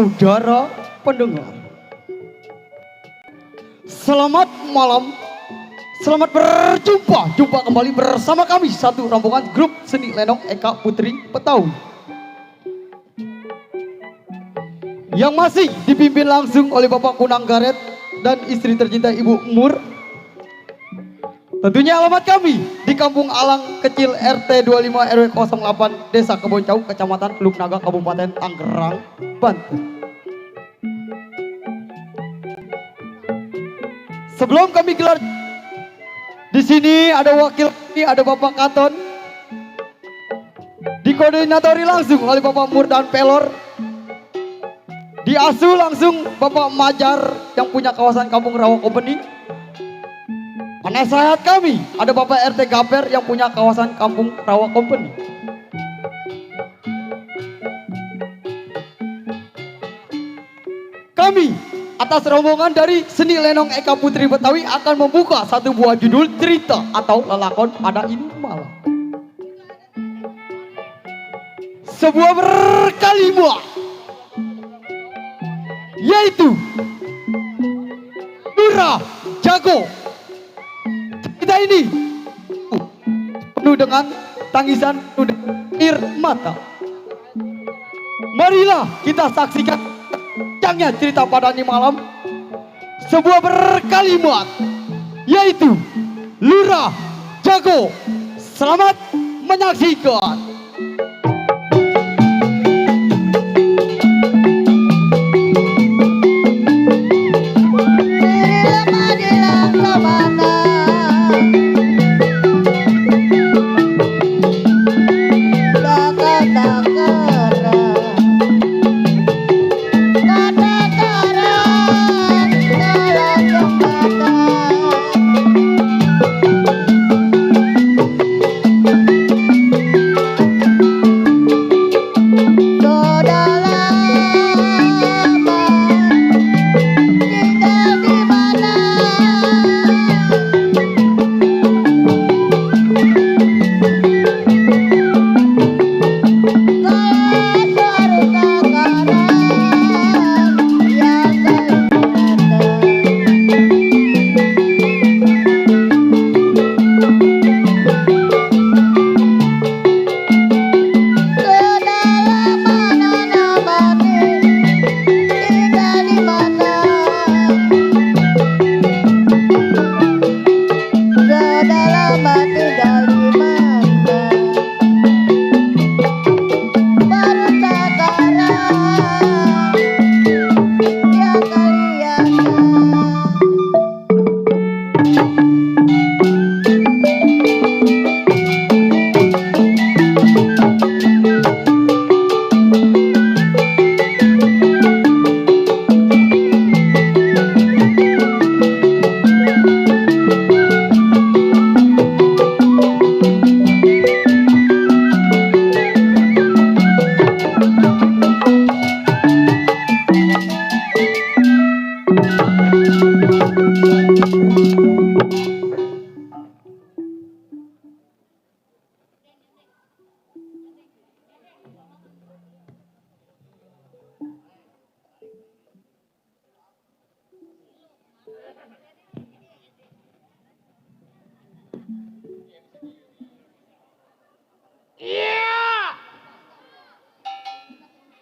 saudara pendengar. Selamat malam, selamat jumpa kembali bersama kami satu rombongan grup seni lenong Eka Putri Betawi yang masih dipimpin langsung oleh Bapak Kunang Garet dan istri tercinta Ibu Mur. Tentunya alamat kami di Kampung Alang Kecil RT 25 RW 08 Desa Keboncau, Kecamatan Teluk Naga, Kabupaten Tangerang, Banten. Sebelum kami gelar di sini ada wakil, ada Bapak Katon, dikoordinatori langsung oleh Bapak Mur dan Pelor, diasuh langsung Bapak Majar yang punya kawasan Kampung Rawa Company. Penasehat kami ada Bapak RT Gaper yang punya kawasan Kampung Rawa Company. Kami atas rombongan dari seni lenong Eka Putri Betawi akan membuka satu buah judul cerita atau lelakon pada ini malam. Sebuah berkalimat yaitu Lurah Jago. Cerita ini penuh dengan tangisan, penuh dengan air mata. Marilah kita saksikan panjangnya cerita pada ini malam. Sebuah berkalimat yaitu Lurah Jago. Selamat menyaksikan.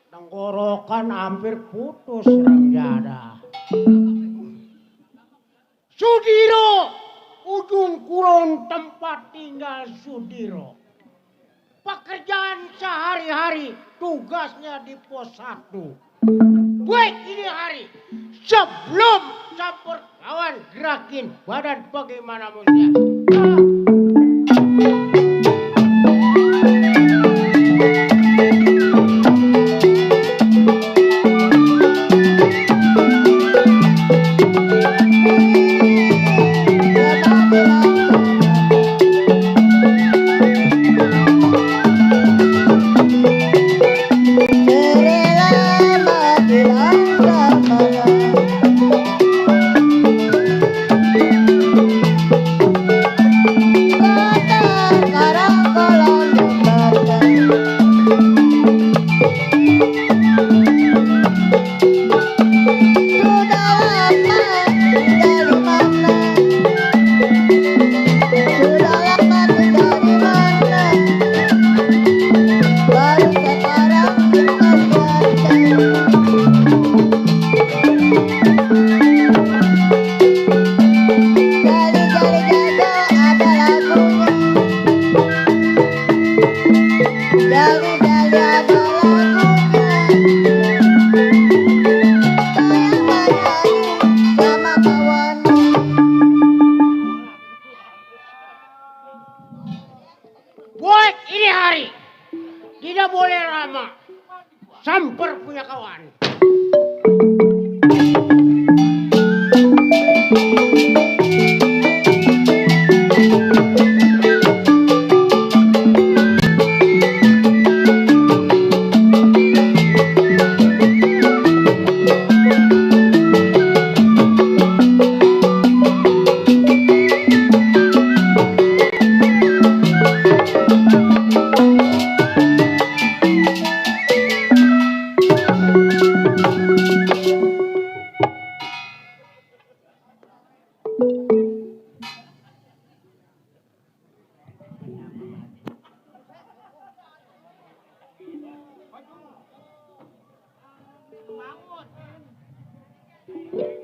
Tenggorokan hampir putus Rangjada. Sudiro, ujung kulon tempat tinggal Sudiro. Pekerjaan sehari-hari tugasnya di pos 1. Baik ini hari, sebelum campur kawan gerakin badan bagaimana musia. bumper punya kawan.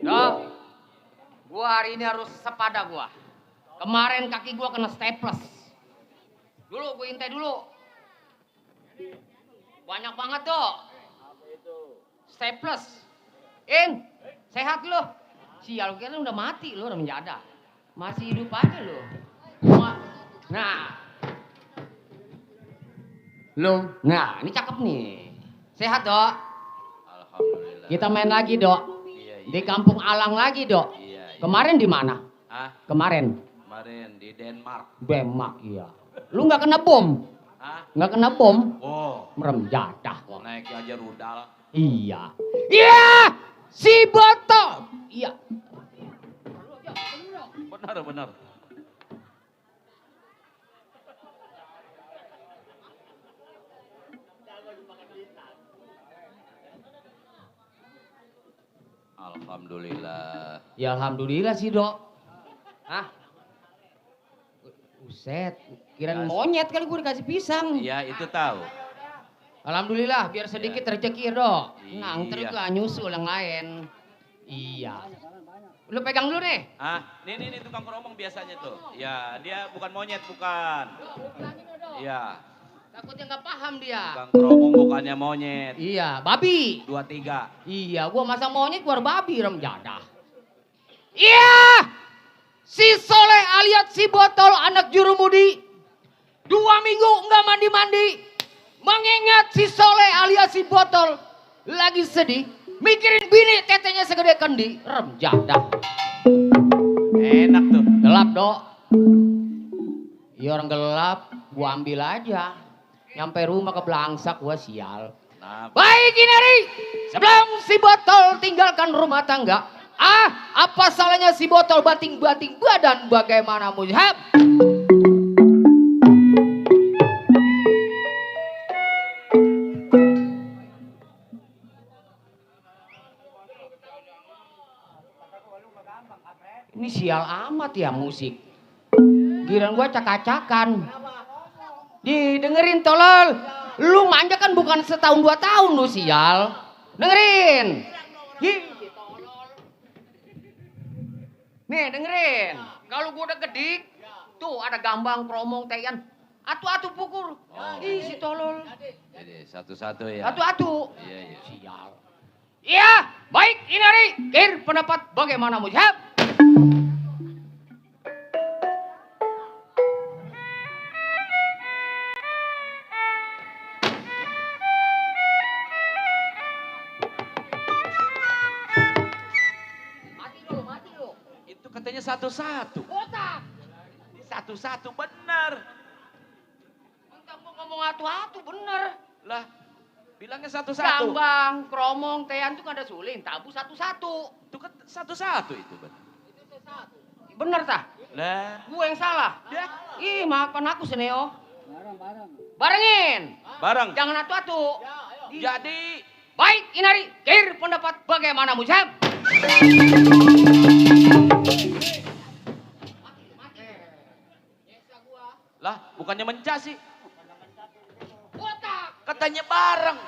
Dok, gua hari ini harus sepada gua. Kemarin kaki gua kena staples. Dulu gua intai dulu. Banyak banget, Dok. Staples. Sehat lu. Sial, kira udah mati lu, udah menjadah. Masih hidup aja lu. Nah. Nah, ini cakep nih. Sehat, Dok. Alhamdulillah. Kita main lagi, Dok. Iya. Di Kampung Alang lagi, Dok. Iya. Kemarin di mana? Ah, Kemarin. kemarin di Denmark. Denmark, iya. Lu nggak kena bom? Ah, Nggak kena bom? oh, Merem jadah. naik aja rudal. Iya. Iya! Si botol! Iya. Benar, benar. Alhamdulillah. Ya alhamdulillah sih, Dok. Hah? Buset, kirain monyet kali gue dikasih pisang. Iya, itu tahu. Alhamdulillah, biar sedikit rezeki, Dok. Nah, ntar Iya. juga nyusul yang lain. Iya. Lu pegang dulu nih. Ah, nih tukang keromong biasanya tuh. Ya, dia bukan monyet, bukan. Iya, Takutnya nggak paham dia. tukang keromong bukannya monyet. Iya, babi. 23. Iya, gua masang monyet keluar babi rem jadah. Iya! Si Soleh alias si botol anak jurumudi. 2 minggu enggak mandi-mandi. Mengingat si Soleh alias si botol lagi sedih. Mikirin bini tetenya segede kendi. Rem jadah. Enak tuh. Gelap, Dok. Iya orang gelap, gua ambil aja. Nyampe rumah kebelangsak gua sial. Nah, Baik Inari, sebelum si botol tinggalkan rumah tangga, apa salahnya si botol banting-banting badan bagaimana mujab? Ini sial amat ya musik. Giliran gua cak-cakan. Didengerin tolol. Lu manja kan bukan setahun 2 tahun lu sial. Dengerin. Nih dengerin. Kalau gua udah gedik, tuh ada gambang, kromong, teyan. Atu-atu pukul. Ih si tolol. jadi satu-satu ya. Atu-atu. Iya, iya. Sial. Iya, baik Inari. Kir pendapat bagaimana mujab? Mati lu. Itu katanya satu-satu. Otak. Satu-satu benar. Entah gua ngomong atu-atu bener. Lah, bilangnya satu-satu. Gambang, kromong, teyan tuh kan ada suling, tabu satu-satu. Itu kan satu-satu itu, benar. Bener tah? Lah, Gue yang salah. ya, Ih, maafkan aku Seneo. Barengin. bareng. Jangan atu-atu. Jadi, Baik, Inari. Kir pendapat bagaimana Mujab? lah bukannya mencah sih. Otak. Katanya bareng.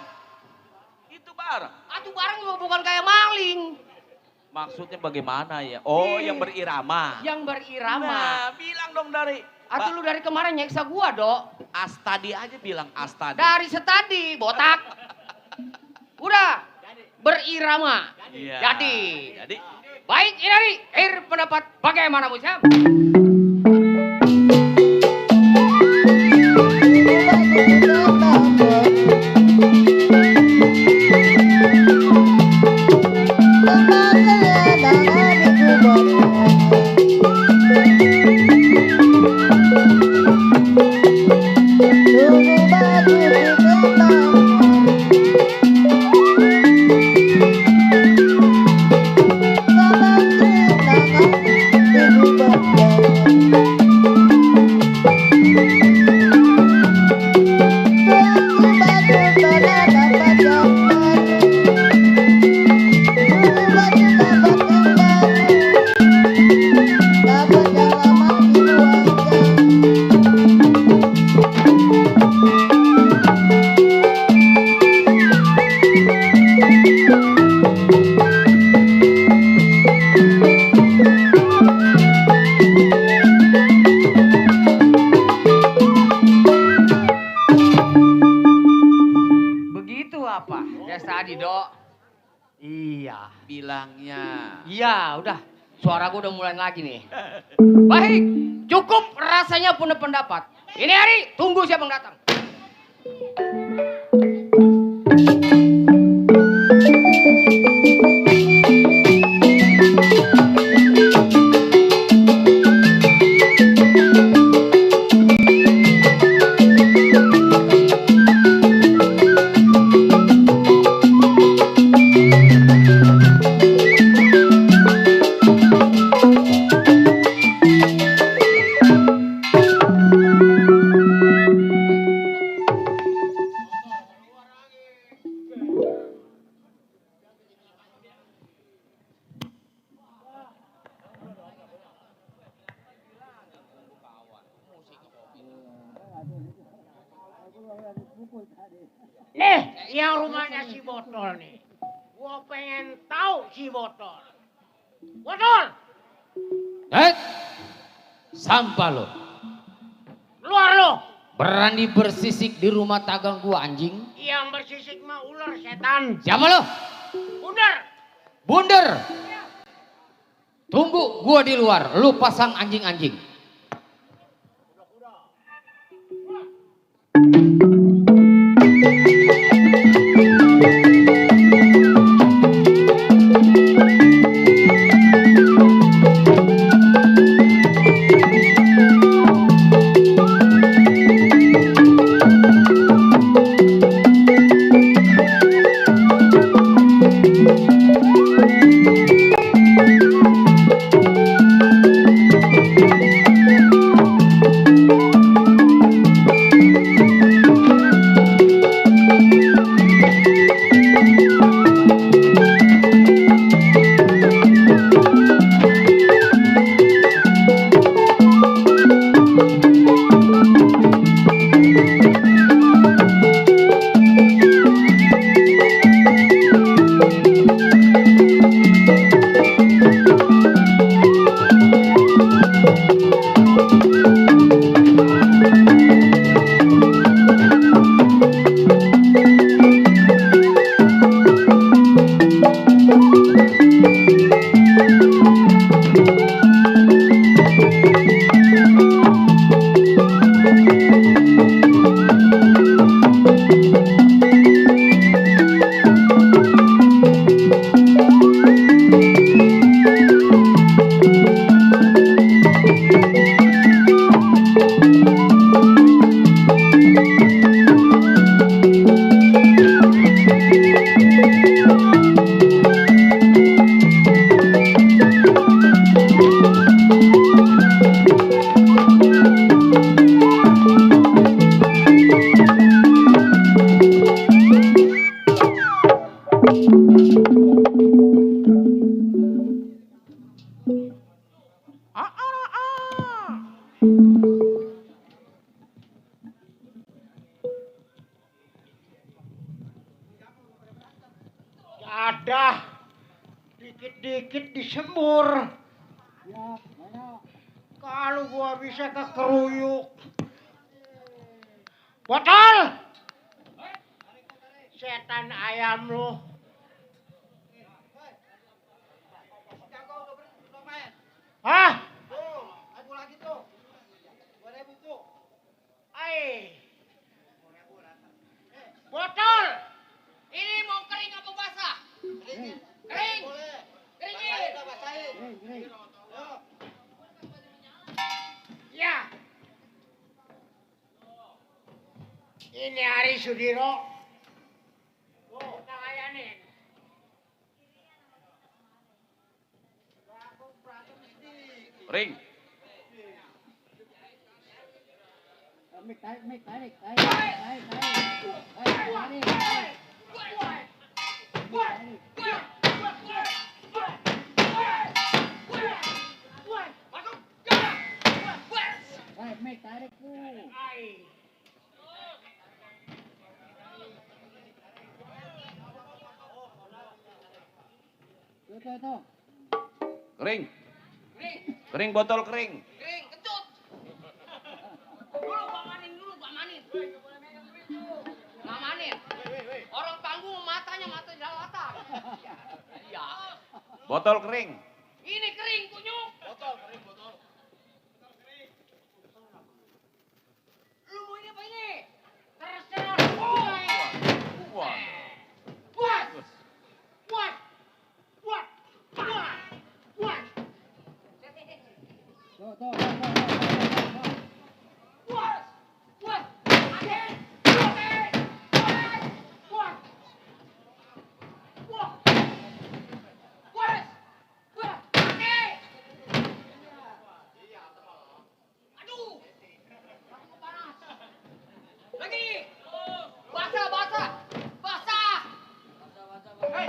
Itu bareng. Atu bareng juga bukan kayak maling. Maksudnya bagaimana ya? Oh, yang berirama. Yang berirama. Nah, bilang dong dari Atu lu dari kemarin nyeksa gua, Dok. Astadi aja bilang Astadi. Dari setadi, botak. Udah. Berirama. Iya. Jadi. Baik, Inari. Kir pendapat bagaimana Mujab? bilangnya. Iya, udah. Suara gue udah mulai lagi nih. Baik, cukup rasanya punya pendapat. Ini hari, tunggu siapa yang datang. Nih, yang rumahnya si Botol nih. Gua pengen tahu si Botol. Botol, Sampah lo. keluar lo. Berani bersisik di rumah tagang gua anjing. Yang bersisik mah ular setan. Siapa lo? Bundar. Bunder. Tunggu gua di luar, lu pasang anjing-anjing. Ada dikit-dikit disembur. Kalau gua bisa kekeruyuk. Botol! Setan ayam lu. Hah? Ai. Botol! Ini mau kering apa basah? Kering. Keringin. Ya. Ini Hari Sudiro. Kita layanin. Ring. Ai. Kering. Kering botol kering. Kering, kecut. Dulu gua amanin. Ngamanin. Orang panggung matanya mata jelalatan. Iya. Botol kering. Ini kering kunyuk. Lu mau ini apa ini? Terserah gue. Wah. Puas. Puas. Puas. Puas. Puas. Puas. Puas. Akhir. Puas. Puas. Puas. Puas. Puas. Akhir. Aduh. Aku panas. Lagi. Basah, basah. Basah. Hei.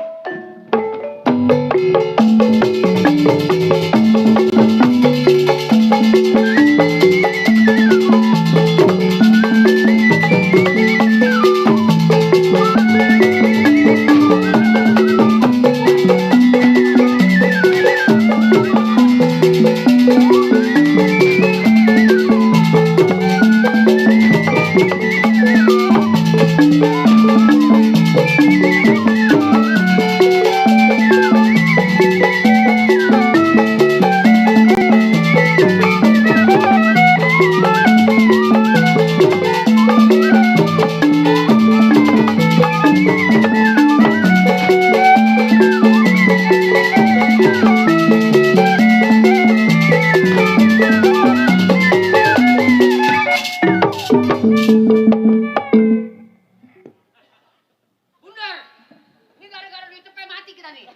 Bundar, ini gara-gara duit cepet mati kita nih.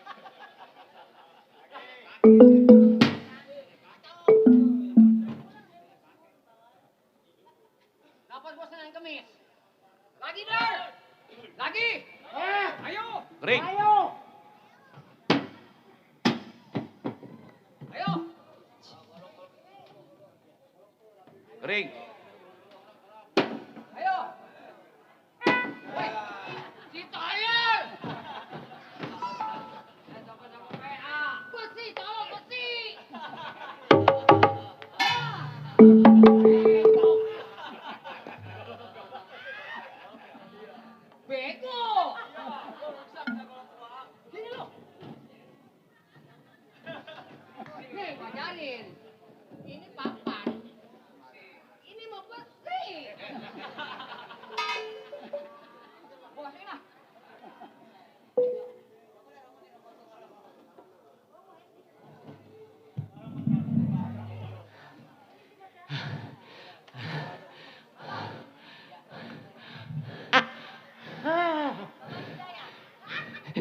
Napas bos dengan kemis. Lagi Dar, lagi. Ayo. Kering. Ayo. Ayo. Kering. Ayo. Hei, si tolol. Sama-sama PA. Besi, tolong besi. Bego. Sini lo. Nih, ngajarin. Ini papan. Ini mau besi. Bos ini lah.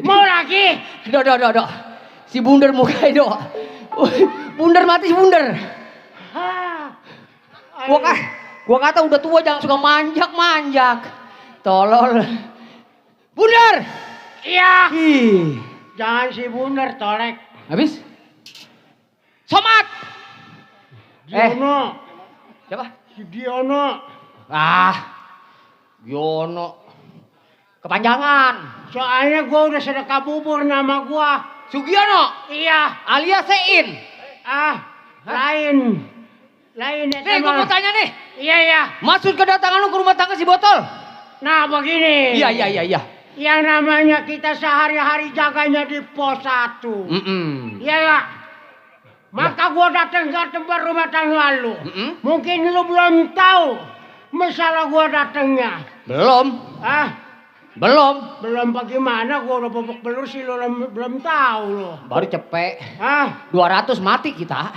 Mau lagi? Do. Si Bundar mukai do. Bundar mati si Bundar. Gua kata udah tua jangan suka manjak. Tolol. Bundar. Iya. Ih. Jangan si Bundar tolek. Habis? Somat. Diono. Siapa? Si Diono. Yono. Kepanjangan. Soalnya gua udah sedekah bubur nama gua. Sugiono. Iya. Alias Sein. Lain. Lain ya Nih gua mau tanya nih. Iya. Maksud kedatangan lu ke rumah tangga si Botol? Nah begini. Iya. Yang namanya kita sehari-hari jaganya di pos 1. Iya gak? Maka gua datang ke tempat rumah tangga lu. Mungkin lu belum tahu masalah gua datangnya. Belum. Belum bagaimana gua udah bobok belur sih lu belum tahu lu. Baru cepet. 200 mati kita.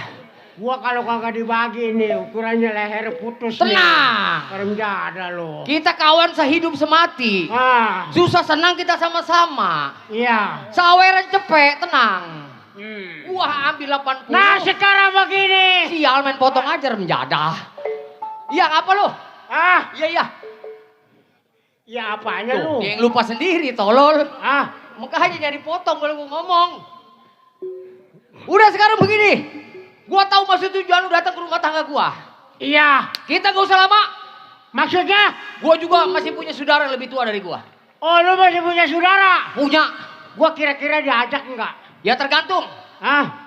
Gua kalau kagak dibagi nih ukurannya leher putus nih. Tenang. Remjada lu. Kita kawan sehidup semati. Susah senang kita sama-sama. Iya. Saweran cepet, tenang. Wah ambil 80. Nah sekarang begini. Sial main potong aja remjadah. Iya apa lu? Iya. Ya apanya lu? Yang lupa sendiri tolol. Makanya Makanya jadi potong kalau gua ngomong. Udah sekarang begini. Gua tahu maksud tujuan lu datang ke rumah tangga gua. iya. Kita gak usah lama. Maksudnya? Gua juga masih punya saudara yang lebih tua dari gua. Oh lu masih punya saudara? Punya. Gua kira-kira diajak enggak? Ya tergantung.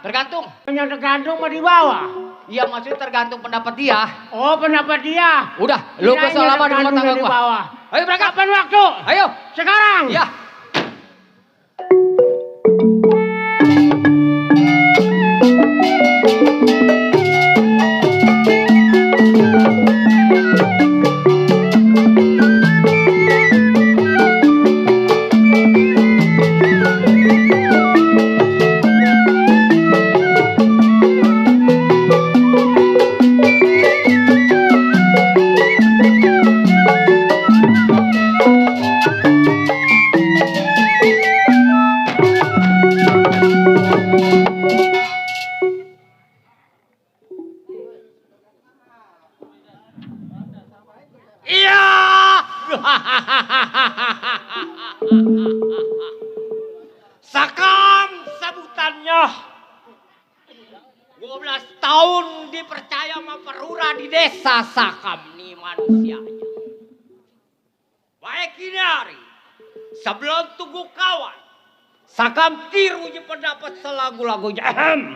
Tergantung. Yang tergantung mau dibawa? Iya maksudnya tergantung pendapat dia. Oh pendapat dia. Udah, lu gak usah lama di rumah tangga gua. Dibawa. Ayo berangkat. Kapan waktu? Ayo. Sekarang. Ya. Iya. Sakam sebutannya. 12 tahun dipercaya sama perura di desa Sakam nih manusianya. Baik ini hari. Sebelum tunggu kawan. Sakam tiru je pendapat selagu-lagu jahem.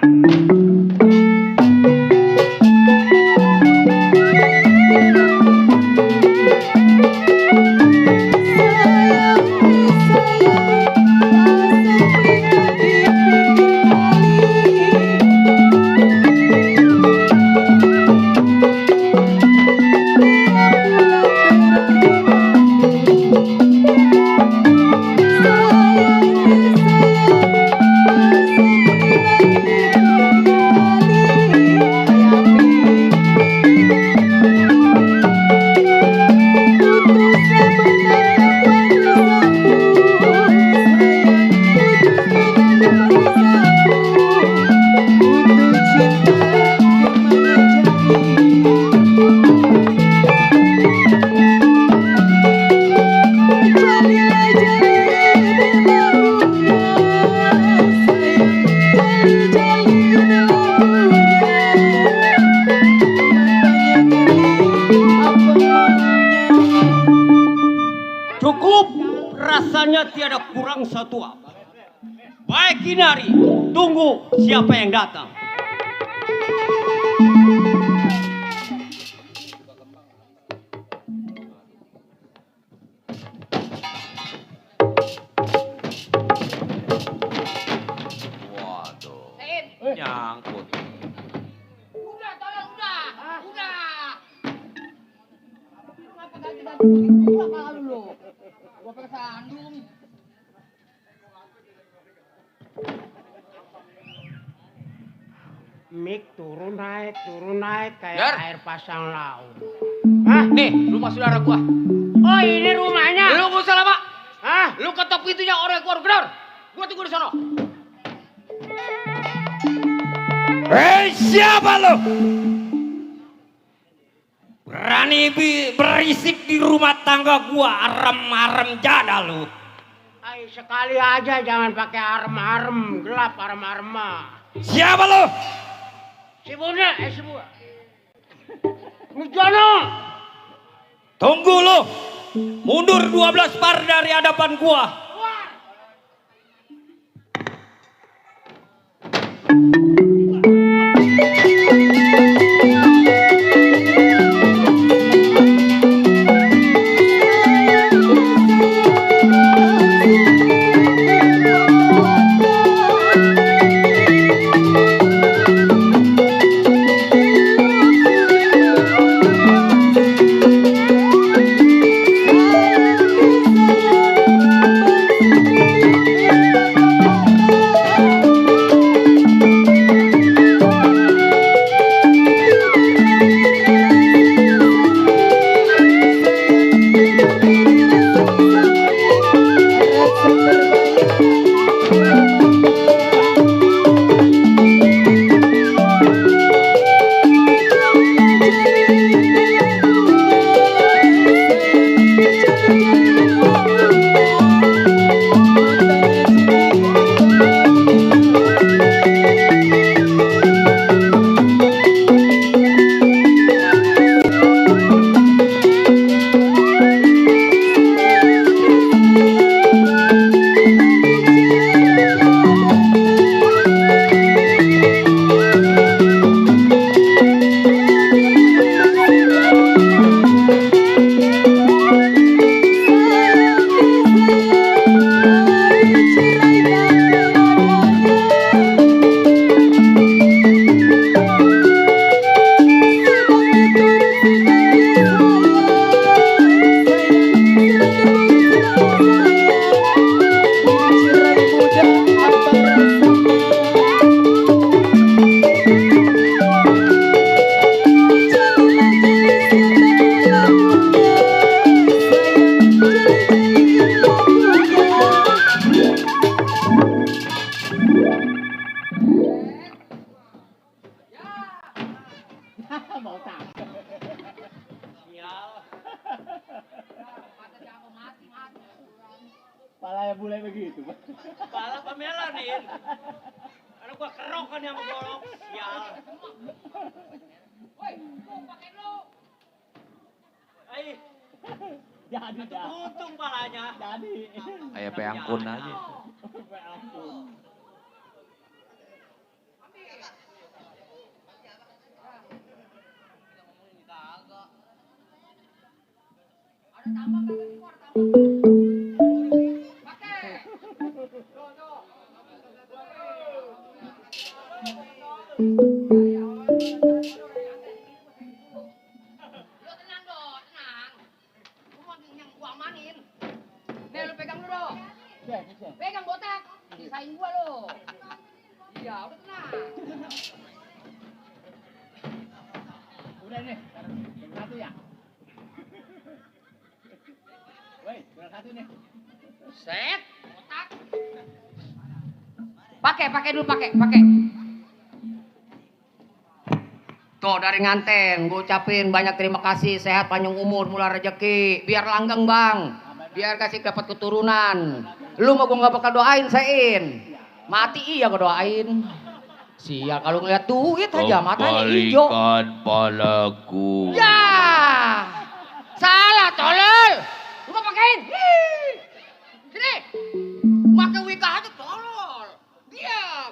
Cukup, rasanya tiada kurang satu apa. Baik Kinari, tunggu siapa yang datang. Waduh, nyangkut. Udah, tolong udah. Kenapa ganti-ganti begitu lah kalau lu? Gua pakai sandung. Mik turun naik kayak Dar. air pasang laut. Hah? Nih, rumah saudara gua. Oh ini rumahnya? Lu gak usah lama. Hah? Lu ketok pintunya orang keluar benar. Gua tunggu di sono. Hei siapa lo? Berani berisik di rumah tangga gua, arem-arem jada lu. Ay, sekali aja jangan pakai arem-arem, gelap arem-arem mah. Siapa lo? Si Bunda, si Bunda. Mujono. Tunggu lo. Mundur 12 par dari hadapan gua. botak. Sial. Palanya bule begitu. Pala pamelanin. Karena gua kerok kan yang golok. Sial. Woi, lu pakai lu. Ai, Jadi dah. untung palanya. Jadi. Kayak peangkun aja. Ada tambah kagak sih, War? Tambah. Pakai. Lo tenang dong, tenang. Gua mau yang gua amanin. Nih lu pegang dulu dong. Pegang botak. Sisain gua lo. Iya, udah tenang. Udah nih, satu ya. Woi, satu nih. Set, botak. Pakai dulu, pakai. Tuh dari nganten, gue ucapin banyak terima kasih, sehat panjang umur, mula rezeki, biar langgeng bang, biar kasih dapat keturunan. Lu mau gue nggak bakal doain, sein. Mati iya gue doain. Sial kalau ngeliat duit aja matanya hijau. Kembalikan palaku. Ya, salah tolol. Lu mau pakein? Sini, pakai wika aja tolol. Diam.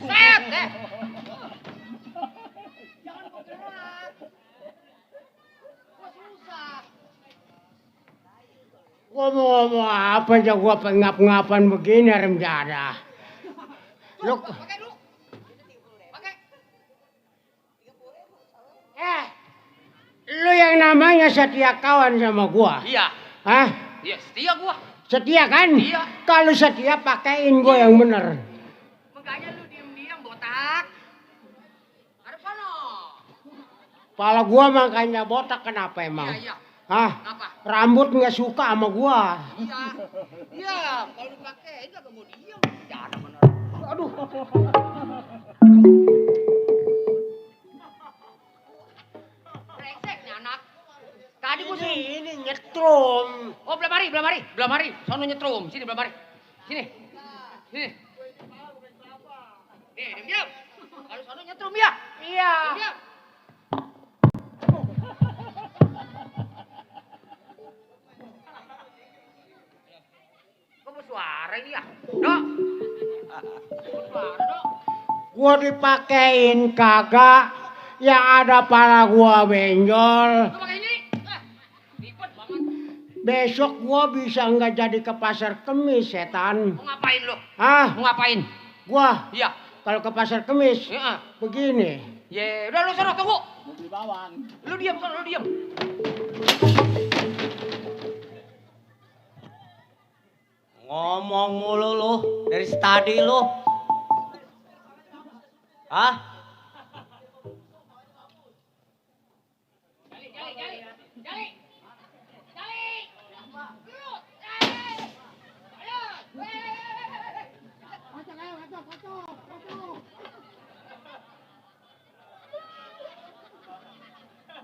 Set deh. Jangan kau gerak. Gua susah. Gua mau ngomong apa aja gua pengap-ngapan begini rem jadah. Lu Pakai dulu. Pakai. lu yang namanya setia kawan sama gua. Iya. Hah? Iya, setia gua. Setia kan? Iya. Kalau setia pakein gua yang bener. Makanya lu diam-diam botak. Ada sono. Kepala gua makanya botak kenapa emang? Iya. Hah? Apa? Rambut nggak suka sama gua. Iya. Iya, kalau dipakein kagak mau diam. Jangan bener. Aduh. Brengsek nih anak. Tadi gua suruh. Ini nyetrum. Oh, belum mari. Sono nyetrum. Sini belum mari. Sini. Nih, diam. Kalau sono nyetrum ya. Iya. Diam. Kok bersuara ini ya? Dok. Bersuara, Dok. Gua dipakein kagak. Yang ada pala gua benjol. Lu pakai ini. Ribet banget. Besok gua bisa nggak jadi ke pasar kemis, setan. Mau ngapain lu? Hah? Mau ngapain? Gua Iya. kalau ke pasar kemis Heeh. begini. Ya, udah lu sono tunggu. Mobil bawang. Lu diam sono, lu diam. Ngomong mulu lu dari tadi lu. Hah? Jali. Gerut.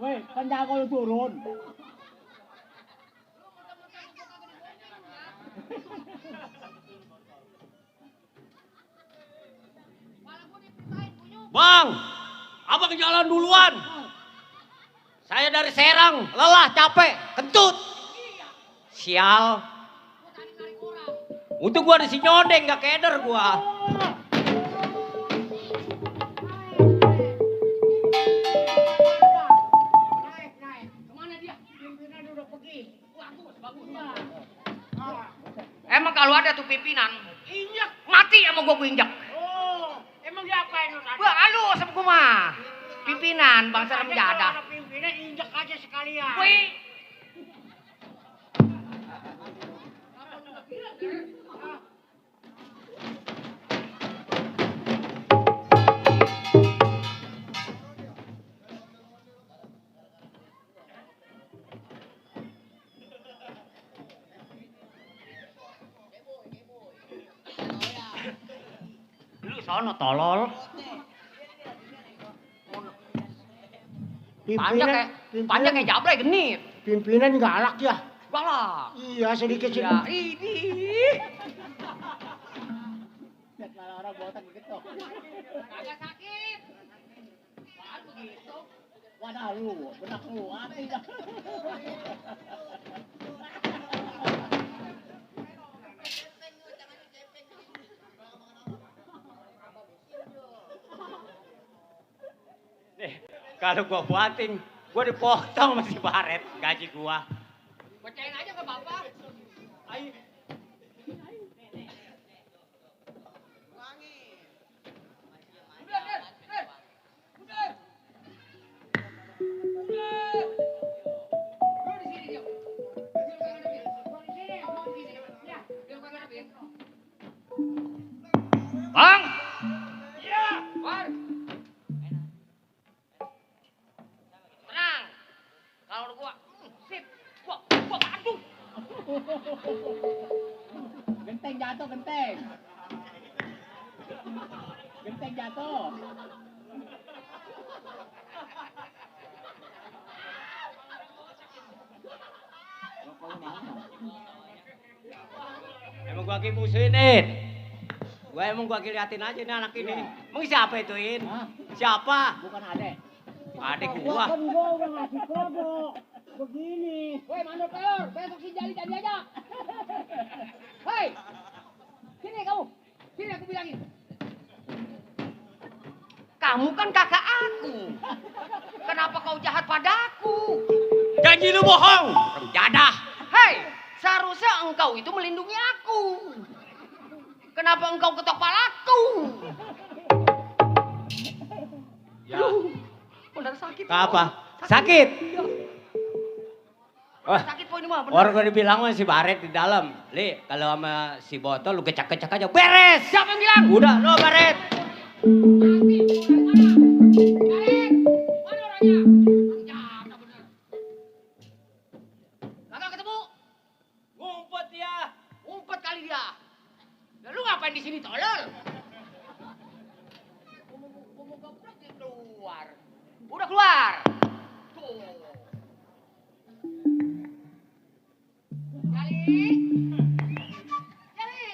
Weh, kan jago lu turun. Bang, abang jalan duluan. Saya dari Serang, lelah, capek, kentut. Sial. Untuk gua di Sinyondeng, gak keder gua. Naik. Kemana dia? Pimpinan udah pergi. Bagus. Emang kalau ada tuh pimpinan, injak mati sama gua injak. Oh, emang diapain lu tadi? Gua halus sama gua mah. Pimpinan bangsa Kalau remjadah. ada pimpinan injek aja sekalian. Wih. Lu sono tolol. Panjang kayak jablay genit. Pimpinan galak ya. Galak. Iya sedikit Ya, sedikit. ini. Kagak sakit. Baru begitu. Wadah lu, benak lu, hati dah. Nih, kalau gua buatin, gua dipotong masih baret gaji gua. Pecahin aja ke bapak. Ayo. Udah, Den. Udah. Lu di sini, Jok. Bang! Iya. War. Tenang. Kalau udah gua, sip. Gua aduh. Genteng jatuh, genteng. Genteng jatuh. Emang gua lagi musuhin. Emang gua liatin aja nih anak ini. Emang siapa itu, In? Hah? Siapa? Bukan adek. Adik gua. Kan gua udah ngasih kode. Begini. Woi, mandor pelor, besok si Jali tak diajak. Hei. Sini kamu. Sini aku bilangin. Kamu kan kakak aku. Kenapa kau jahat padaku? Janji lu bohong. Jadah. Hei, seharusnya engkau itu melindungi aku. Kenapa engkau ketok palaku? Ya. Benar sakit. Apa? Sakit. Wah, Sakit po ini mah benar. orang gua dibilang masih baret di dalam. Li, kalau sama si botol lu kecak-kecak aja. Beres. Siapa yang bilang? Udah, lo baret. Mana orangnya? Jaga bener. Kagak ketemu. Ngumpet ya. Umpet kali dia. Lah lu ngapain di sini tolol? Ngomong goblok dia keluar. Udah keluar. Tuh. Jali. Jali.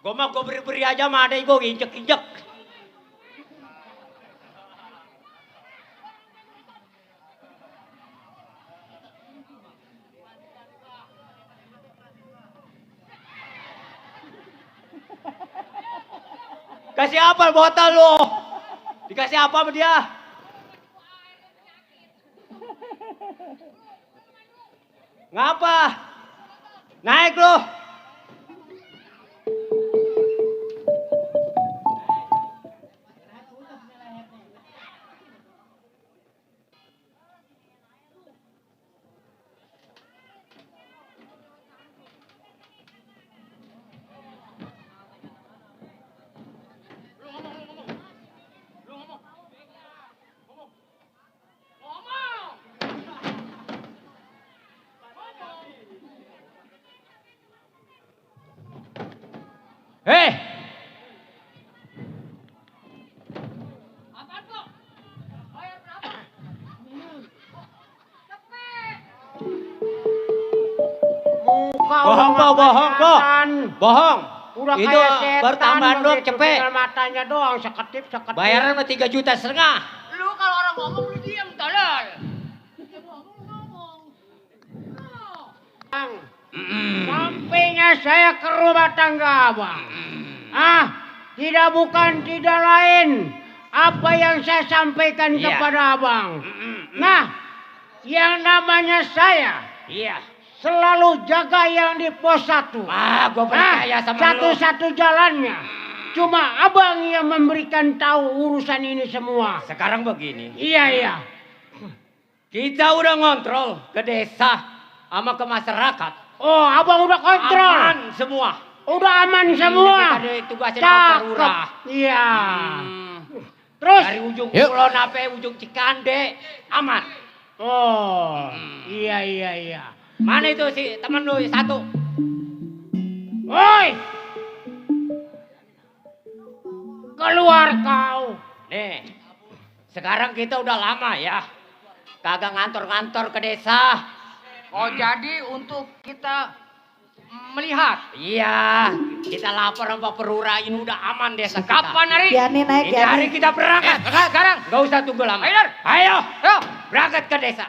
Gua mah gua beri-beri aja sama adek gua injek-injek. Kasih apa botol lu? Dikasih apa sama dia? Ngapa? Naik lu. Hei, Muka bohong udah po, bohong po. kelihatan. Bohong. Udah Itu kayak setan. baru tambahan doang, begitu, cepet. tinggal matanya doang seketip. Bayaran mah 3,5 juta. Lu kalau orang ngomong lu diam tolol. Bang, sampainya saya ke rumah tangga abang. Tidak lain apa yang saya sampaikan Iya. kepada abang. Nah, yang namanya saya Iya. selalu jaga yang di pos 1. Gua percaya sama lu. Satu-satu jalannya. Cuma abang yang memberikan tahu urusan ini semua. Sekarang begini. Iya. Kita udah ngontrol ke desa sama ke masyarakat. Oh, abang udah kontrol. Aman semua. Udah aman semua. Kita ditugasin sama perurah. Iya. Hmm. Terus? Dari ujung Yuk. Kulon sampai ujung Cikande aman. Oh, iya. Mana itu si temen lu satu? Woi! Keluar kau. Nih, sekarang kita udah lama ya. Kagak ngantor-ngantor ke desa. Oh jadi untuk kita melihat. Iya, kita lapor sama perurah ini udah aman desa kita. Kapan hari? Yani naik Ini hari Yani. kita berangkat. Sekarang. Gak usah tunggu lama. Ayo, Dar. Ayo, Ayo. berangkat ke desa.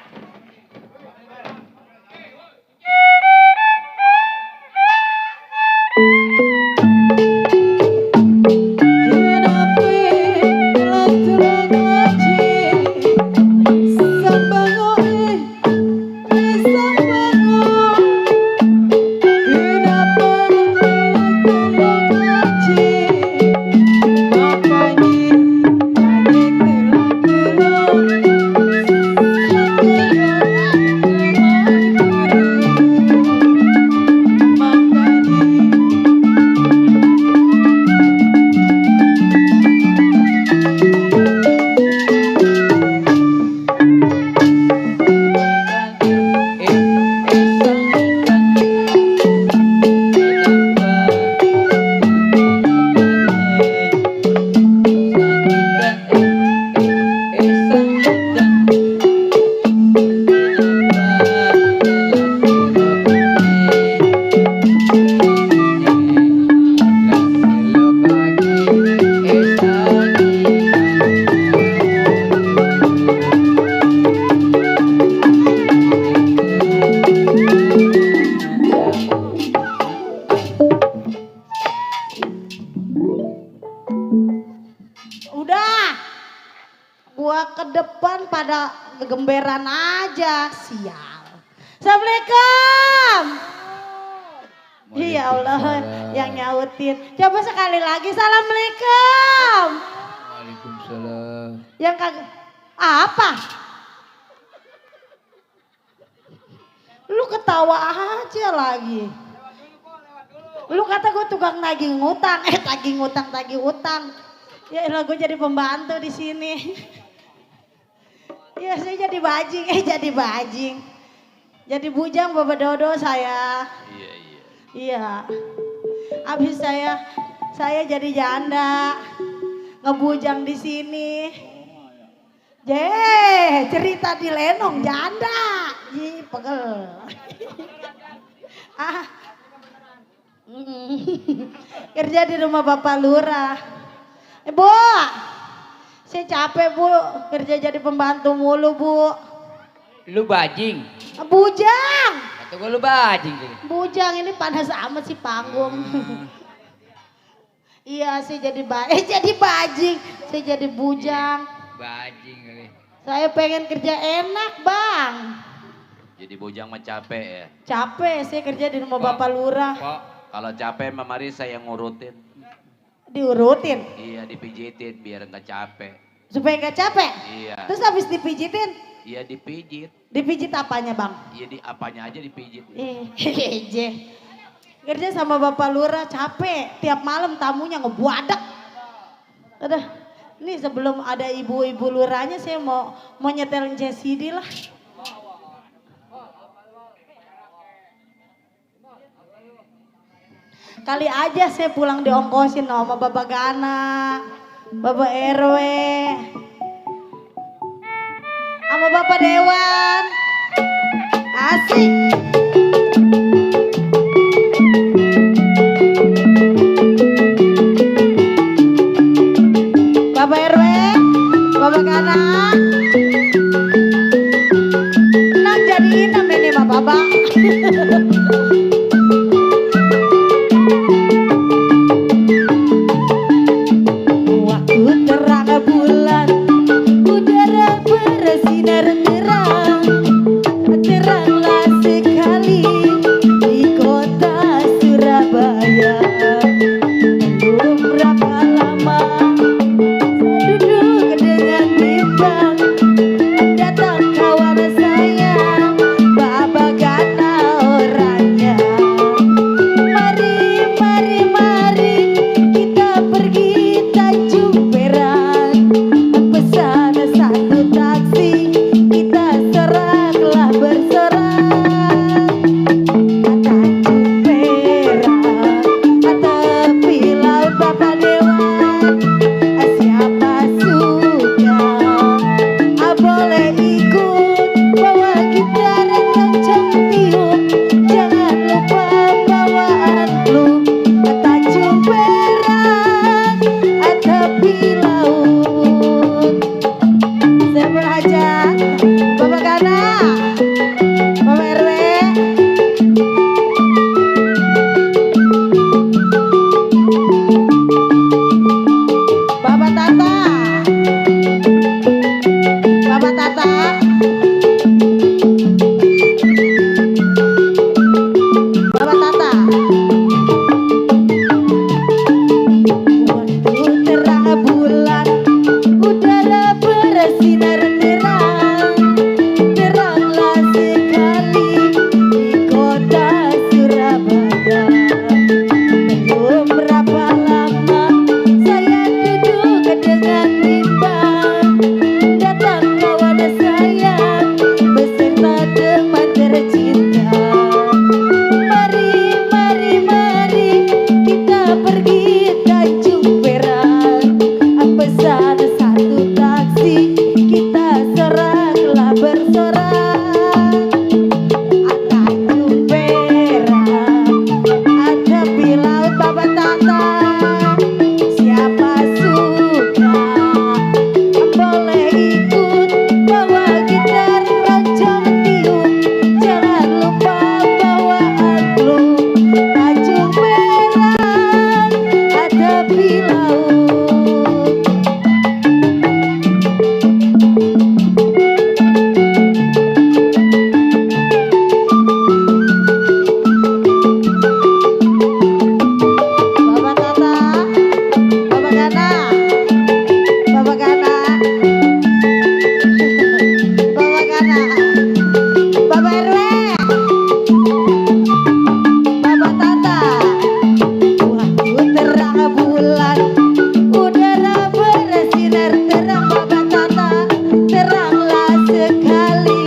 Gua ke depan pada gegemberan aja, sial. Assalamualaikum. Iya Allah yang nyautin. Coba sekali lagi, assalamualaikum. Waalaikumsalam. Yang kagak apa? Lu ketawa aja lagi. Lu kata gue tukang nagih ngutang, tagih utang. Ya elah gue jadi pembantu di sini. Ya saya jadi bajing, jadi bujang Bapak Dodo saya. Iya. Habis saya jadi janda, ngebujang di sini. Cerita di Lenong janda. Ih, pegel. Kerja di rumah Bapak Lurah. Bu, saya capek Bu, kerja jadi pembantu mulu Bu. Lu bajing. Bujang. Kata gua lu bajing. Bujang ini panas amat sih panggung. Iya, saya jadi bajing, saya jadi bujang. Bajing kali. Saya pengen kerja enak Bang. Jadi bujang mah capek ya. Capek saya kerja di rumah Bapak Lurah. Kok kalau capek mah mari saya ngurutin. Diurutin Iya dipijitin biar nggak capek. supaya nggak capek. Iya. Terus habis dipijitin, Iya dipijit. dipijit apanya Bang? Iya di apanya aja dipijit. Hehehe. Kerja sama Bapak Lurah capek, tiap malam tamunya ngebuadak. Udah, ini sebelum ada ibu-ibu lurahnya saya mau nyetelin JCD lah. Kali aja saya pulang diongkosin sama Bapak Gana, Bapak RW, sama Bapak Dewan. Asik. Bapak RW, Bapak Gana. Nang jadiin namanya mah Bapak. Waktu terang bulan, udara bersinar terang, teranglah sekali di kota Surabaya. Belum berapa lama duduk dengan bimbang, datang kawan saya, Bapak Gana orangnya. Mari, mari, mari kita pergi Tanjung Perak, pesan satu taksi, kita seraklah bersorak. Tanjung Perak, tepi laut Bapak Dewan, siapa suka boleh ikut, bawa gitar kencang tiup, jangan lupa bawa angklung. Tanjung Perak, tepi laut. Saya berhajat, Bapak Gana, Bapak RW. Bapak Tata, Bapak Tata, Bapak Tata. Waktu terang bulan, udara bersinar terang, teranglah sekali di kota Surabaya. Belum berapa lama saya duduk dengan bimbang, datang kawan saya beserta teman tercinta. Mari, mari, mari kita pergi Tanjung Perak, pesan satu taksi, kita seraklah bersorak. Tanjung Perak, tepi laut Bapak Tata, siapa suka boleh ikut, bawa gitar kencang tiup, jangan lupa bawa angklung. Tanjung Perak, tepi laut. Bapak Tata, Bapak Gana, Bapak Gana, Bapak Gana, Bapak RW, Bapak Tata. Waktu terang bulan, udara bersinar terang, Bapak Tata, teranglah sekali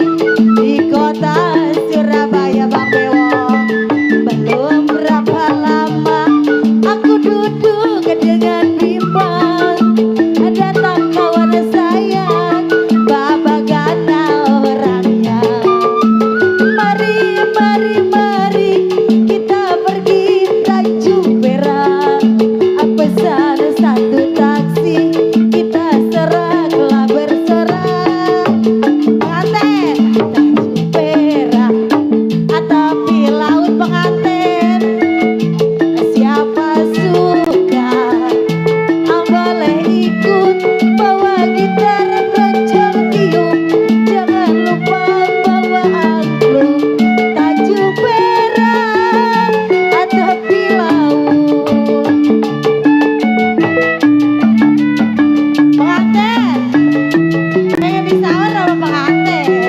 di kota Surabaya, Bang Bewong. Belum berapa lama aku duduk dengan bimbang, datang kawan saya, Bapak Gana orangnya. Mari, mari, mari kita pergi Tanjung Perak, pesan satu taksi, kita seraklah bersorak. Pengantin Tanjung Perak, tepi laut pengantin, siapa suka boleh ikut, bawa gitar kencang tiup, jangan lupa bawa angklung. Tanjung Perak, tepi laut. Pengantin, pengen disawar sama pengantin.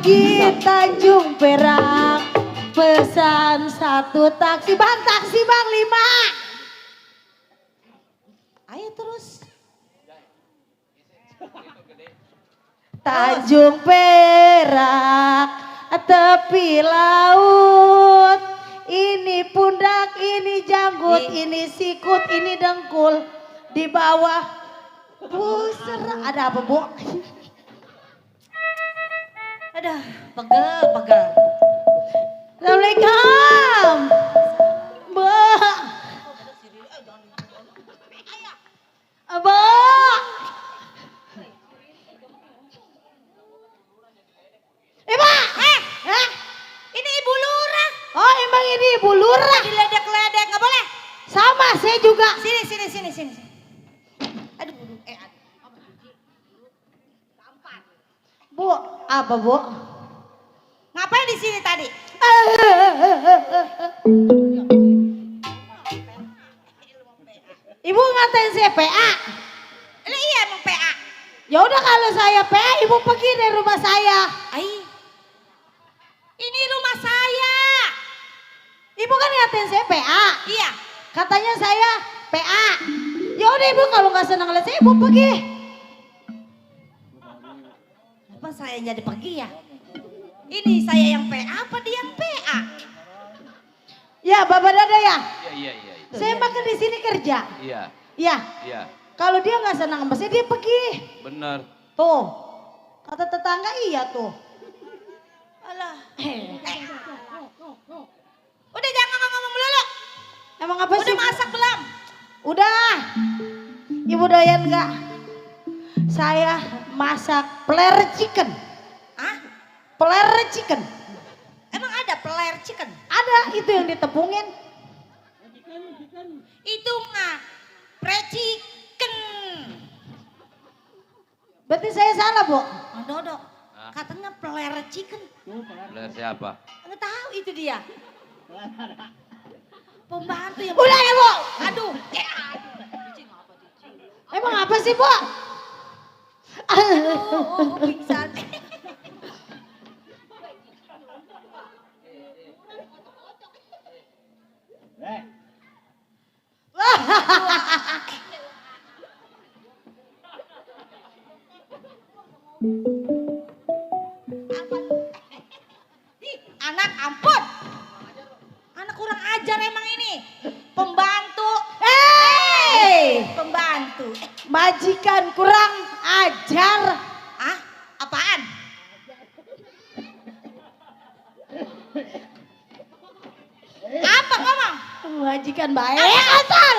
pergi Tanjung Perak, pesan 1 taksi. Bang, taksi bang 5. Ayo terus. Tanjung Perak, tepi laut. Ini pundak, ini janggut, ini sikut, ini dengkul. Di bawah buser. Ada apa, Bu? Ada pegel. Assalamualaikum. Mbak. Mbak. Mbak. Ini Ibu Lurah. Oh, emang ini Ibu Lurah. Diledek-ledek, nggak boleh. Sama, saya juga. Sini. Aduh, Bu, apa Bu? ngapain di sini tadi? Ibu ngatain saya PA. Iya emang PA. Ya udah kalau saya PA, Ibu pergi dari rumah saya. Ini rumah saya. Ibu kan ngatain saya PA. Iya. Katanya saya PA. Ya udah Ibu kalau nggak senang lihat saya, Ibu pergi. Apa saya jadi pergi ya? Ini saya yang PA apa dia yang PA? Ya, Bapak Dada ya. Iya. Saya makan di sini kerja. Iya. Ya. Kalau dia nggak senang sama saya, dia pergi. Bener. Tuh. Kata tetangga iya tuh. Alah. Udah jangan ngomong melulu. Emang apa sih? Udah masak belum? Udah. Ibu doyan nggak? Saya masak peler chicken. Hah? Peler chicken. Emang ada peler chicken? Ada, itu yang ditepungin. Itu mah pre-chicken. Berarti saya salah, Bu. Oh, Dodo. Katanya peler chicken. Lihat siapa? Nggak tahu itu dia. Pembantu yang... Udah ya, Bu. Aduh. Emang apa sih, Bu? Pingsan. Anak ampun. Anak kurang ajar emang ini. Pembantu. Pembantu. Majikan kurang ajar. Ah, apaan? Apa ngomong? Majikan baik ajar.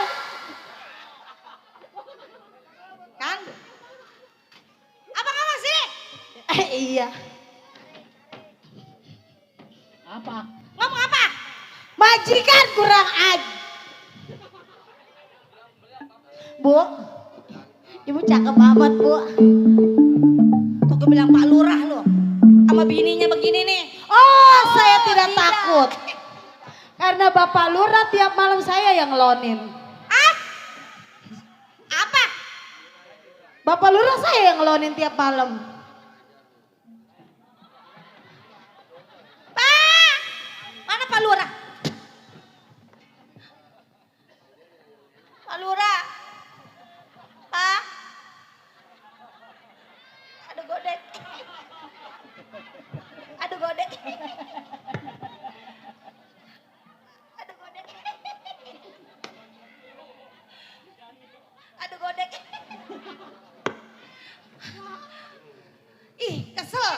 Kan? Apa ngomong sih? Iya. Ngomong apa? Majikan kurang ajar. Bu, Ibu cakep amat, Bu. Tuh gue bilang Pak Lurah lo. Sama bininya begini nih. Oh, saya tidak takut. Karena Bapak Lurah tiap malam saya yang ngelonin. Ah? Apa? Bapak Lurah saya yang ngelonin tiap malam. Pak! Mana Pak Lurah? Pak Lurah. Pak. Aduh godek. Aduh godek. Aduh godek. Aduh godek. Ih, kesel.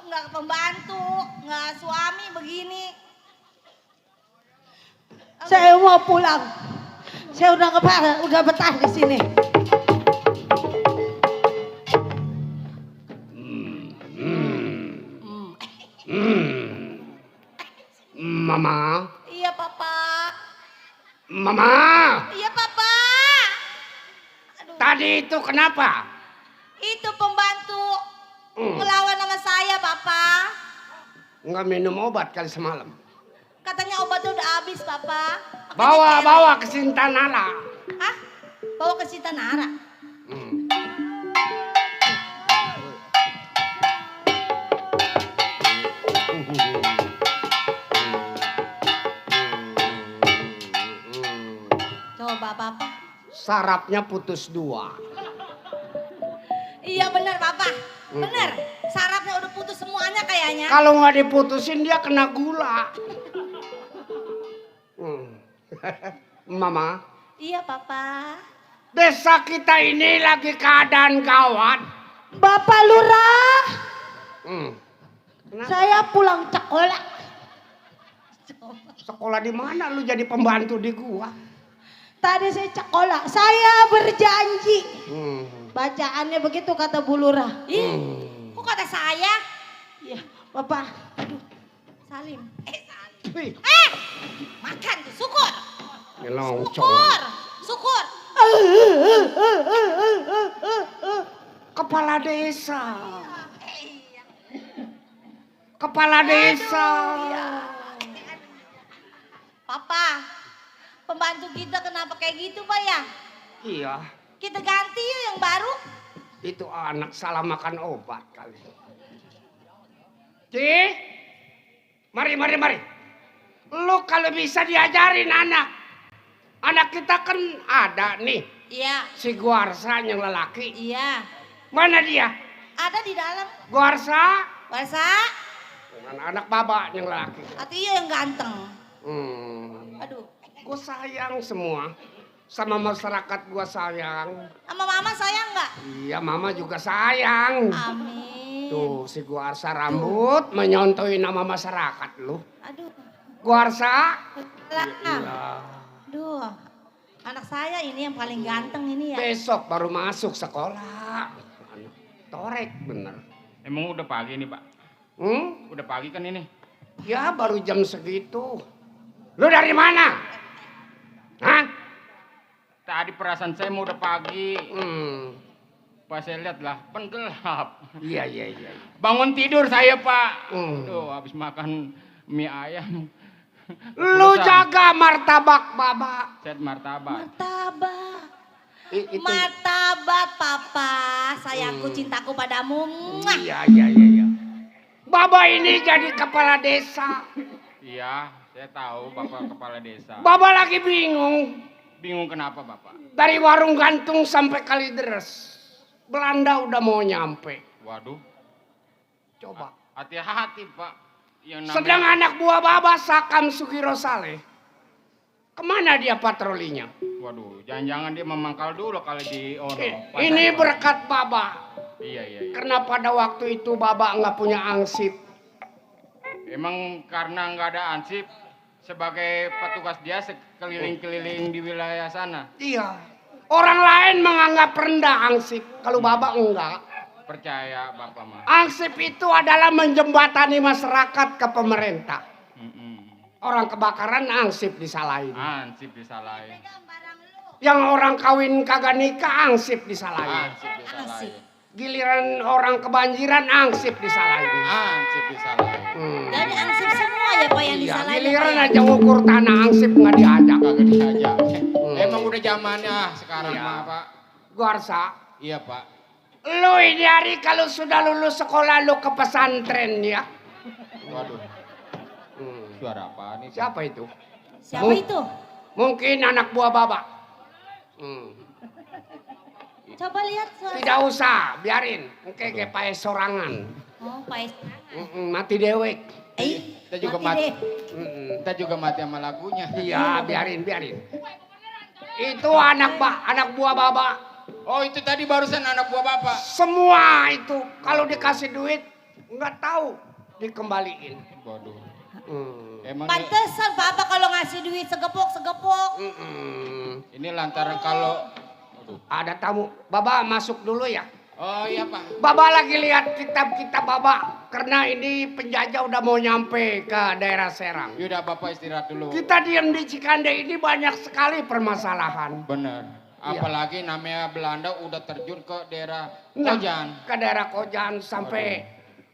Nggak pembantu, nggak suami begini. Saya mau pulang. Saya udah betah di sini. Mama, Iya, Papa. Mama, Iya, Papa. Aduh, tadi itu kenapa? itu pembantu melawan sama saya, Papa. Nggak minum obat kali semalam. Katanya obatnya udah habis, Papa. Makanya Bawa cewek. ke Sintanala. Hah? Bawa ke Sintanara. Hmm. sarapnya putus 2. Iya benar Papa. Benar. Sarafnya udah putus semuanya kayaknya. Kalau nggak diputusin dia kena gula. Mama, Iya Papa. desa kita ini lagi keadaan gawat. Bapak Lurah, Kenapa? saya pulang sekolah. Sekolah di mana lu jadi pembantu di gua? Tadi saya sekolah, saya berjanji. Bacaannya begitu kata Bu Lurah. Ih, kok kata saya? Iya, Bapak. Aduh, Salim. Salim. Makan tuh, syukur. Ngelongcong. Syukur, syukur. Kepala desa. Kepala desa. Papa, pembantu kita kenapa kayak gitu Pak ya? Iya, Kita ganti yuk yang baru. itu anak salah makan obat kali. Ci, mari. Lu kalau bisa diajarin anak. Anak kita kan ada nih, Iya, si Guarsa yang lelaki. iya. Mana dia? Ada di dalam. Guarsa, Wasa, anak baba yang lelaki. atau iya yang ganteng. Aduh, Gue sayang semua. Sama masyarakat gua sayang. sama mama sayang nggak? Iya, mama juga sayang. Amin. Tuh, si Guarsa rambut menyontohi nama masyarakat lu. Aduh, Guarsa. lah. Aduh, anak saya ini yang paling ganteng ini ya. Besok baru masuk sekolah. Torek bener. Emang udah pagi nih, Pak? Udah pagi kan ini? Ya baru jam segitu. Lu dari mana? Hah? Tadi perasaan saya mau udah pagi. Hmm. Pas saya lihat lah, kan gelap. Iya. Bangun tidur saya, Pak. Hmm. Tuh, habis makan mie ayam. Lu Urusan. jaga martabak baba. Set martabak. Martabak. Itu. Martabat Papa, sayangku cintaku padamu. Muah. Iya. Baba ini jadi kepala desa. Iya, saya tahu Bapak kepala desa. Baba lagi bingung. Bingung kenapa, Bapak? Dari warung gantung sampai Kalideres. Belanda udah mau nyampe. Waduh, Coba. hati-hati, Pak. Yang namanya... Sedang anak buah Baba Sakam Sugiro Saleh. Kemana dia patrolinya? Waduh, jangan-jangan dia memangkal dulu kali di Ono. Ini berkat Baba. Iya. Karena pada waktu itu Baba nggak punya angsip. Emang karena nggak ada ansip, sebagai petugas dia keliling-keliling di wilayah sana. Iya. Orang lain menganggap rendah angsip. Kalau Baba enggak. Percaya Bapak mah. Angsip itu adalah menjembatani masyarakat ke pemerintah. Orang kebakaran angsip disalahin. Ansip disalahin. Yang orang kawin kagak nikah angsip disalahin. Ansip disalahin. Giliran orang kebanjiran angsip disalahin. Ansip disalahin. Jadi ansip semua ya Pak yang Iya, disalahin. giliran Pak, ya? aja ngukur tanah angsip nggak diajak. Kagak diajak. Emang udah zamannya sekarang Iya. mah, Pak. Guarsa, Iya, Pak. lu ini hari kalau sudah lulus sekolah lu ke pesantren ya. Waduh. Suara apa nih? Siapa itu? Siapa itu? Mungkin anak buah Baba. Coba lihat suara. Tidak usah, biarin. Oke, kayak pae sorangan. Oh, Pak Es. Mati dewek. Kita juga mati. Kita juga mati sama lagunya. Iya, biarin. Itu anak buah Baba. Oh, itu tadi barusan anak buah Bapak. Semua itu kalau dikasih duit nggak tahu dikembaliin. Waduh. Emang Pantesan Papa kalau ngasih duit segepok. ini lantaran kalau Ada tamu. Baba masuk dulu ya. oh iya, Pak. Baba lagi lihat kitab-kitab Baba. Karena ini penjajah udah mau nyampe ke daerah Serang. Yaudah, Bapak istirahat dulu. Kita diam di Cikande ini banyak sekali permasalahan. Bener. Iya. Apalagi namanya Belanda udah terjun ke daerah Nah, Kojan. ke daerah Kojan sampai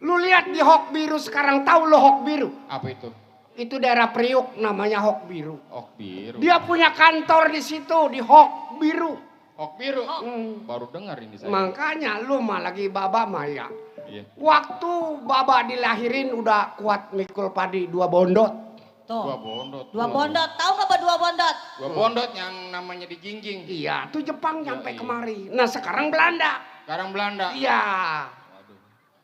lu lihat di Hok Biru sekarang, tahu lo Hok Biru? Apa itu? Itu daerah Priuk namanya Hok Biru. Ok biru. Dia punya kantor di situ di Hok Biru. Ok biru. Baru dengar ini saya. Makanya lu mah lagi Baba Maya. Iya. Waktu Baba dilahirin udah kuat mikul padi 2 bondot. Dua Tuh. bondot. Dua bondot. Tahu nggak apa dua bondot? Dua bondot yang namanya dijingjing. Iya, tuh Jepang nyampe Iya. kemari. Nah sekarang Belanda. Sekarang Belanda. Iya. Waduh.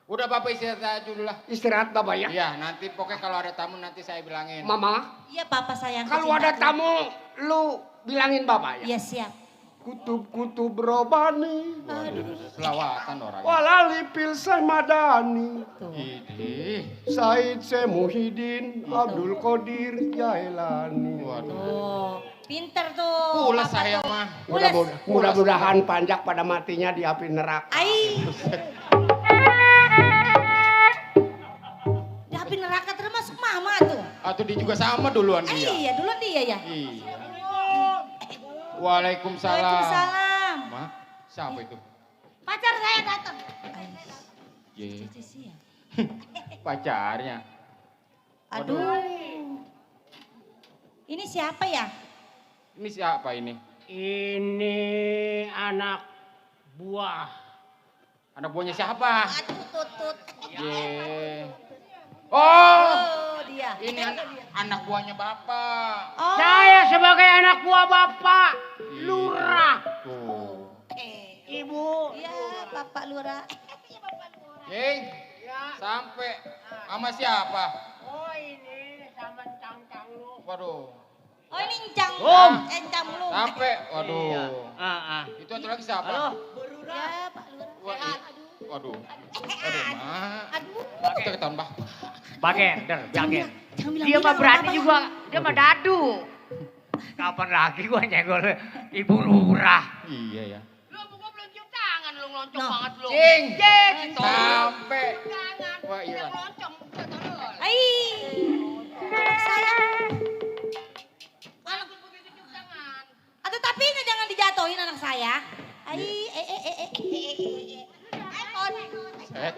Udah Bapak istirahat aja dulu lah. Istirahat Bapak ya. Iya, nanti pokoknya kalau ada tamu nanti saya bilangin. Mama, Iya papa sayang. kalau ada tamu lu bilangin Bapak ya. Iya siap. Kutub-kutub robani. Selawatan orang. Walali pilseh madani. Tuh. Idih. Said Semuhidin, Abdul Qadir Jailani. Waduh. Tuh. Pinter tuh. Pulas Papa saya tuh. mah. Pulas. Mudah-mudahan panjang pada matinya di api neraka. Ai. Di api neraka termasuk mama tuh. Atau dia juga sama duluan dia. Iya duluan dia ya. Iya. Waalaikumsalam. Waalaikumsalam. Ma, siapa itu? Pacar saya datang. Ye. Ya. Pacarnya. Aduh. Ini siapa ya? Ini siapa ini? Ini anak buah. Anak buahnya siapa? Aduh tutut. Ye. Oh, Oh dia. ini anak buahnya Bapak. Oh. Saya sebagai anak buah Bapak Lurah. Tuh. Ibu. Iya Bapak Lurah. Jeng, sampai sama siapa? Oh ini sama cangcang lu. Waduh. Oh ini encang. Encang lu. Sampai, waduh. Ah, ah. Itu satu lagi siapa? Halo. Ya Pak Lurah. Waduh. Aduh, Ma. Aduh. Kita ketahuan Bah. Bagender, jaget. Jangan bilang Dia mah bilang, berani Bapak. juga, dia mah dadu. Kapan lagi gua nyenggol Ibu Lurah? Iya ya. Lu gua belum cium tangan lu ngeloncong Nah. banget lu. Cing. Cing. Sampai. Tangan. Wah, iya. Yang ngeloncong. Ai. Anak saya. Malah gua begitu cium tangan. Aduh tapi ini jangan dijatuhin anak saya. Ai. Set.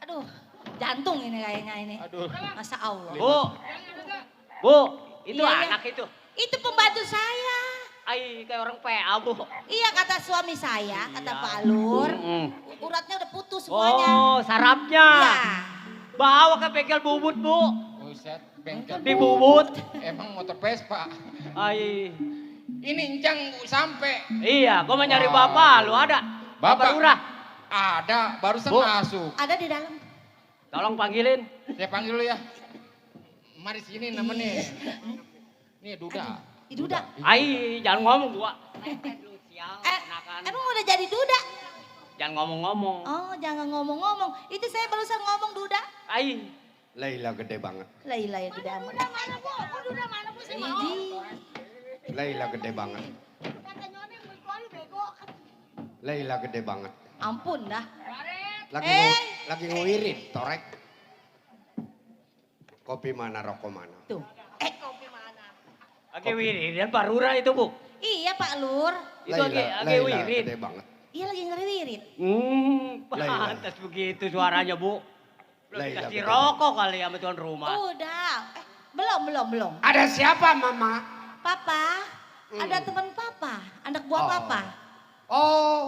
Aduh. Jantung ini kayaknya ini. Aduh. Masa Allah. Bu, itu Iya, iya. anak itu. Itu pembantu saya. Ay, kayak orang PA, Bu. Iya kata suami saya, kata Pak Alur. Uratnya udah putus semuanya. Oh, sarapnya. Iya. Bawa ke bengkel bubut, Bu. Buset, bengkel. Di bubut. Emang motor Vespa. Ay. Ini encang sampai. Iya, gua mau nyari Wah. Bapak, lu ada? Bapak. Lurah. Ada, barusan Bu. masuk. Ada di dalam. Tolong panggilin. Saya panggil dulu ya. Mari sini namanya. Nih Duda. Duda. Ay, jangan ngomong gua. Emang udah jadi duda? Jangan ngomong-ngomong. Oh jangan ngomong-ngomong. Itu saya barusan ngomong duda. Ay, Laila gede banget. Laila ya duda amat. Mana bu? Kok duda mana bu? Saya mau. Idi. Laila gede banget. Kata nyonya mau lu bego. Laila gede banget. Ampun dah. Lagi nguirin, torek. Kopi mana, rokok mana? Tuh. Kopi mana? lagi wiridan Pak Lurah itu, Bu. Iya Pak Lur. Itu lagi Laila wirid. gede banget. Iya lagi ngeriwirit. Laila. Pantas begitu suaranya, Bu. Belum Laila dikasih gede rokok kali sama tuan rumah. Udah. belum. Ada siapa, Mama? Papa. Ada teman Papa. Anak buah Oh. Papa. Oh,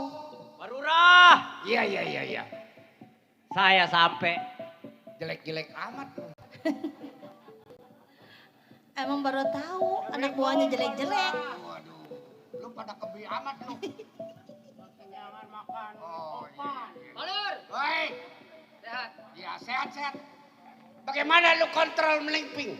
Pak Lurah, iya. saya sampai. Jelek-jelek amat. Emang baru tahu anak buahnya jelek-jelek. Waduh, lu pada kebi amat lu. Jangan makan. Oh, iya. Balur. Woi, Sehat. ya sehat. Bagaimana lu kontrol melingping?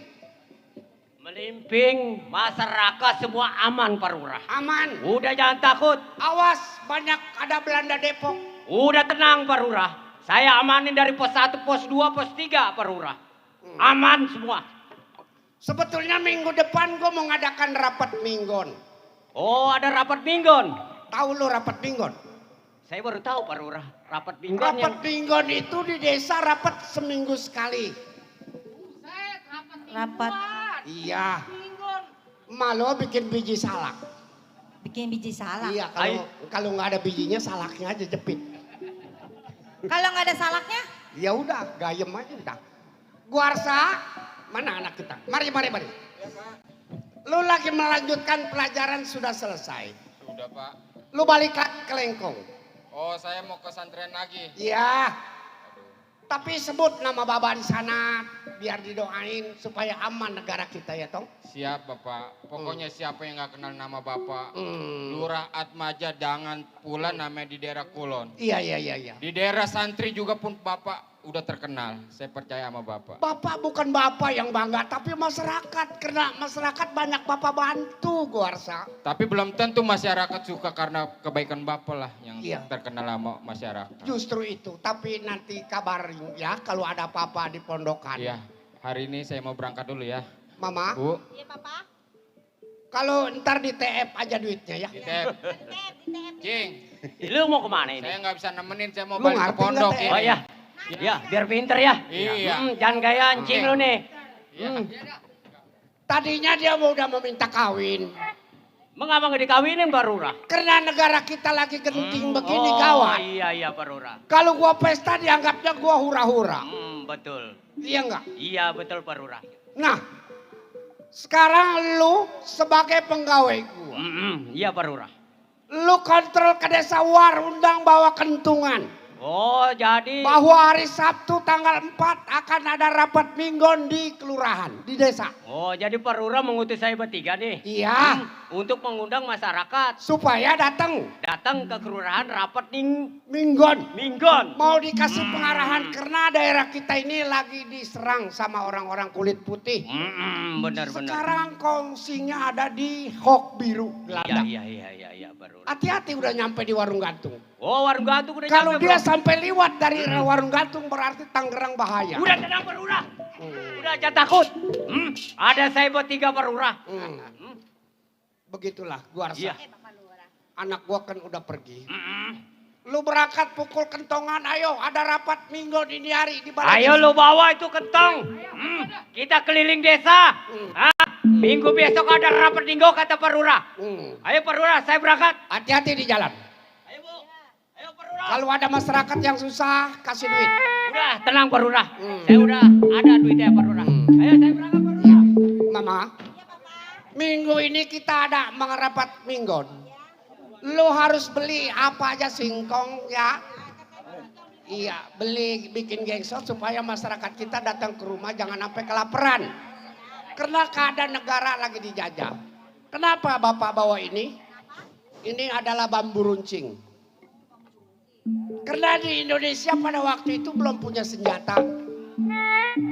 Melimping, masyarakat semua aman, Pak Lurah. Aman. Udah jangan takut. Awas, banyak ada Belanda Depok. Udah tenang, Pak Lurah. Saya amanin dari pos 1, pos 2, pos 3, Pak Lurah. Aman semua. Sebetulnya minggu depan gue mau ngadakan rapat minggon. Oh, ada rapat minggon. Tahu lu rapat minggon? Saya baru tahu, Pak Lurah. Rapat minggon Rapat yang... minggon itu di desa rapat seminggu sekali. Rapat Iya. Malo bikin biji salak. bikin biji salak. Iya, kalau nggak ada bijinya salaknya aja jepit. Kalau nggak ada salaknya, Ya udah, gayem aja udah. Guarsa, mana anak kita? Mari. Lu lagi melanjutkan pelajaran sudah selesai. Sudah Pak. Lu balik lagi ke Lengkong. Oh saya mau ke santren lagi. Iya. Tapi sebut nama Baba di sana biar didoain supaya aman negara kita ya Tong. Siap Bapak. Pokoknya siapa yang nggak kenal nama Bapak. Lurah Atmaja Dangan pula namanya di daerah Kulon. Iya. Di daerah Santri juga pun Bapak udah terkenal. Saya percaya sama Bapak. Bapak bukan Bapak yang bangga tapi masyarakat. Karena masyarakat banyak Bapak bantu gua rasa. Tapi belum tentu masyarakat suka karena kebaikan Bapak lah yang Iya. terkenal sama masyarakat. Justru itu. Tapi nanti kabarin ya kalau ada apa-apa di pondokan. Iya. Hari ini saya mau berangkat dulu ya. Mama. Bu. Iya papa. Kalau ntar di TF aja duitnya ya. Di TF. Cing. Lu mau kemana ini? Saya nggak bisa nemenin. Saya mau Lu balik ke ngerti pondok nggak, ini. Oh ya. Ya, biar pinter ya. Iya. Jangan gaya anjing lu nih. Tadinya dia udah meminta kawin. Mengapa nggak dikawinin Pak Lurah? Karena negara kita lagi genting begini gawat. Iya Pak Lurah. Kalau gua pesta dianggapnya gua hura-hura. Betul. Iya enggak? Iya betul Pak Lurah. Nah, sekarang lu sebagai pegawai gua. Iya Pak Lurah. Lu kontrol ke desa War, undang bawa kentungan. Oh jadi. Bahwa hari Sabtu tanggal 4 akan ada rapat minggon di kelurahan, di desa. Oh jadi Pak Lurah mengutus saya bertiga nih. Iya. Untuk mengundang masyarakat. Supaya datang. Datang ke kelurahan rapat Minggon. minggon. Mau dikasih pengarahan karena daerah kita ini lagi diserang sama orang-orang kulit putih. Benar. Sekarang kongsinya ada di Hok Biru Geladak. Iya Pak Lurah. Hati-hati udah nyampe di warung gantung. Oh warung gantung udah Kalau nyampe, dia bro. sampai liwat dari warung gantung berarti Tangerang bahaya. Udah tenang Pak Lurah. Udah jangan takut. Ada saya bertiga Pak Lurah. Begitulah gua rasa. Iya. Anak gua kan udah pergi. Lu berangkat pukul kentongan, ayo ada rapat minggu dini hari di balai. Ayo lu bawa itu kentong. Kita keliling desa. Minggu besok ada rapat minggu kata Pak Lurah. Ayo Pak Lurah, saya berangkat. Hati-hati di jalan. Ayo Bu. Ayo Pak Lurah. Kalau ada masyarakat yang susah, kasih duit. Udah tenang Pak Lurah. Saya udah ada duitnya Pak Lurah. Ayo saya berangkat Pak Lurah. Iya. Mama, minggu ini kita ada mengerapat minggon. Lu harus beli apa aja singkong ya. Iya, beli bikin gengsot supaya masyarakat kita datang ke rumah jangan sampai kelaparan. Karena keadaan negara lagi dijajah. Kenapa Bapak bawa ini? Ini adalah bambu runcing. Karena di Indonesia pada waktu itu belum punya senjata.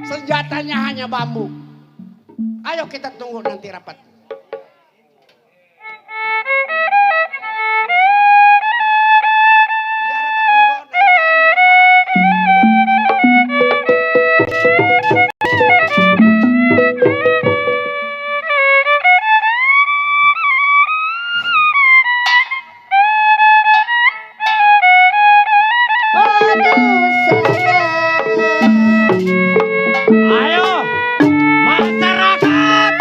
Senjatanya hanya bambu. Ayo kita tunggu nanti rapat. Ya, rapat minggu, Ayo masyarakat.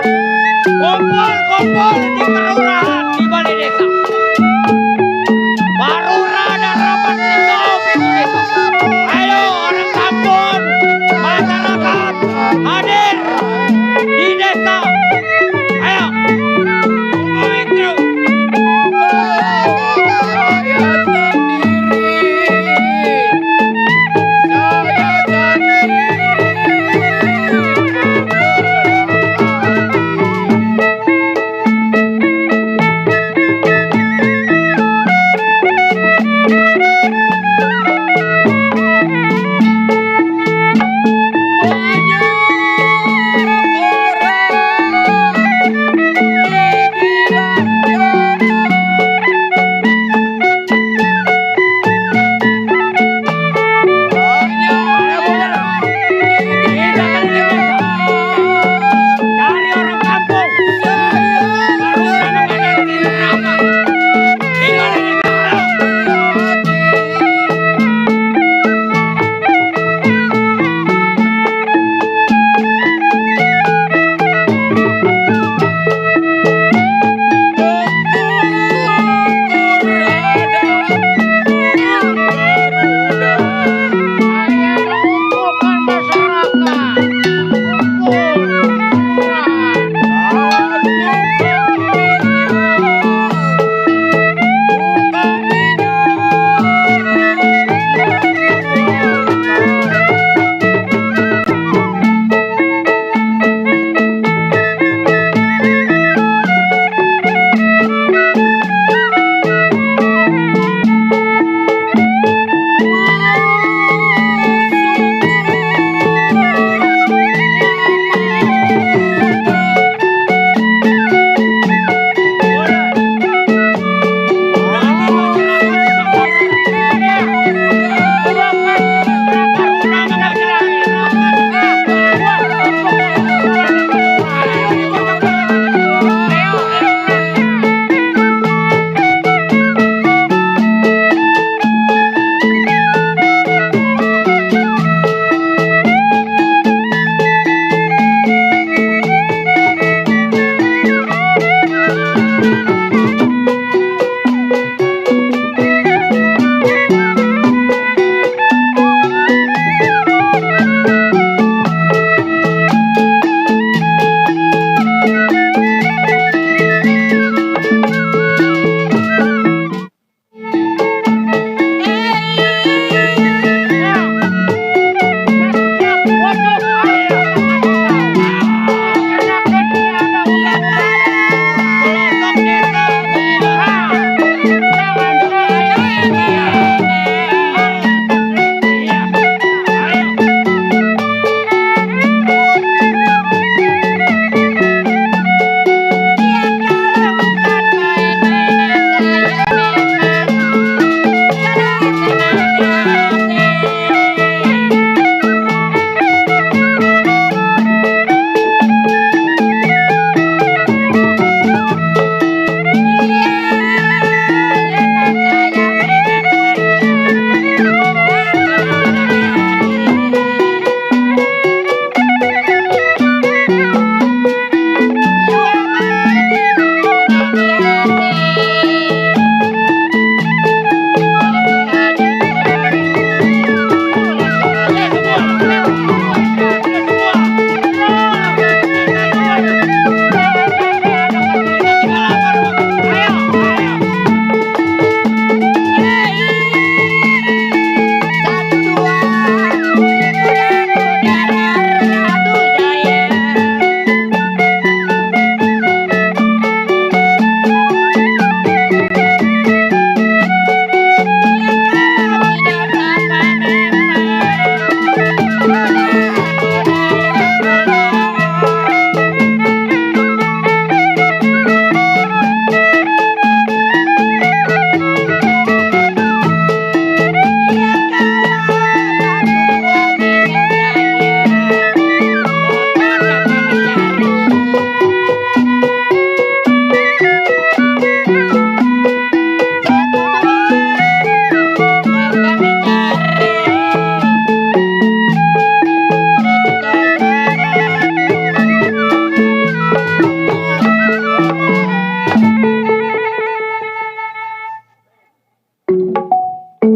Udah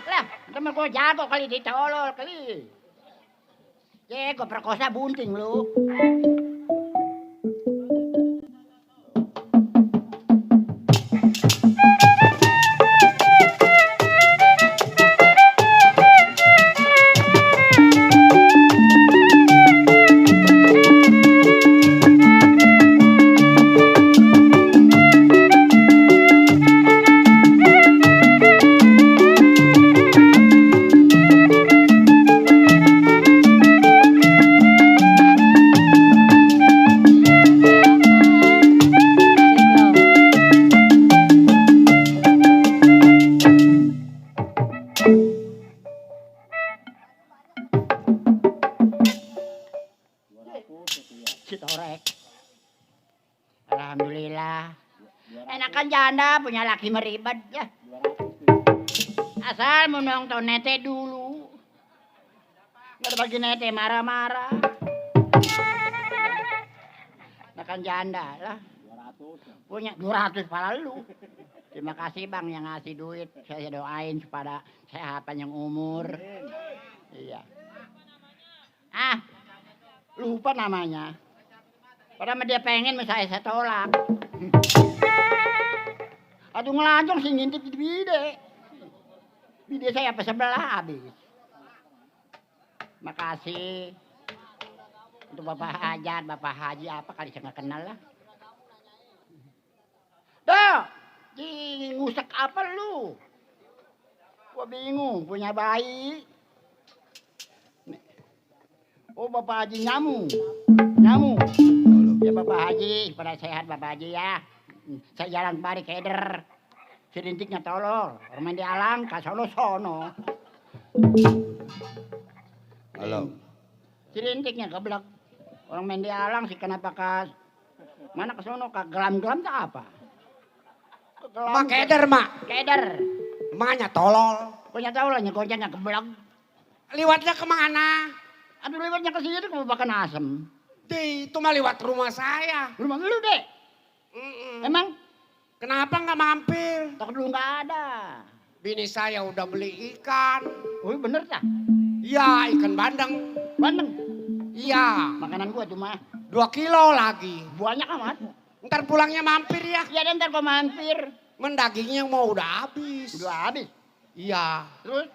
lah, temen gue jago kali ditolol kali. Gue perkosa bunting lu. Si Torek. Alhamdulillah. Enakan janda punya laki meribad ya. Asal mau nonton nete dulu. Nggak ada bagi nete marah-marah. Enakan janda lah. Punya 200 pala lu. Terima kasih bang yang ngasih duit. Saya doain supaya sehat panjang umur. Iya. Ah, lupa namanya. Padahal dia pengen saya tolak. Aduh ngelanjong sih ngintip di bide. Bide saya apa sebelah habis. Makasih. Untuk Bapak Hajat, Bapak Haji apa kali saya nggak kenal lah. Tuh, ngusek apa lu? Gua bingung, punya bayi. Oh Bapak Haji Nyamu. Ya Bapak Haji, pada sehat Bapak Haji ya. Saya jalan kemari keder. Sedintiknya tolol. Orang main di alang, kasono sono. Halo. Sedintiknya keblek. Orang main di alang sih kenapa mana ke sono gelam-gelam tak apa? Mak keder, Mak. Keder. Emaknya tolol. Punya tahu lah nyegocanya keblek. Liwatnya kemana? Aduh lewatnya ke sini mau makan asem. Itu mah lewat rumah saya. Rumah lu deh. Emang Kenapa nggak mampir? takut dulu nggak ada. Bini saya udah beli ikan. Oh bener tak? Iya, ikan bandeng. Bandeng. Iya, Makanan gua cuma 2 kilo lagi. banyak amat. Ntar pulangnya mampir ya. Ya dan ntar gua mampir. Mendagingnya mau udah habis. Udah habis. Iya, Terus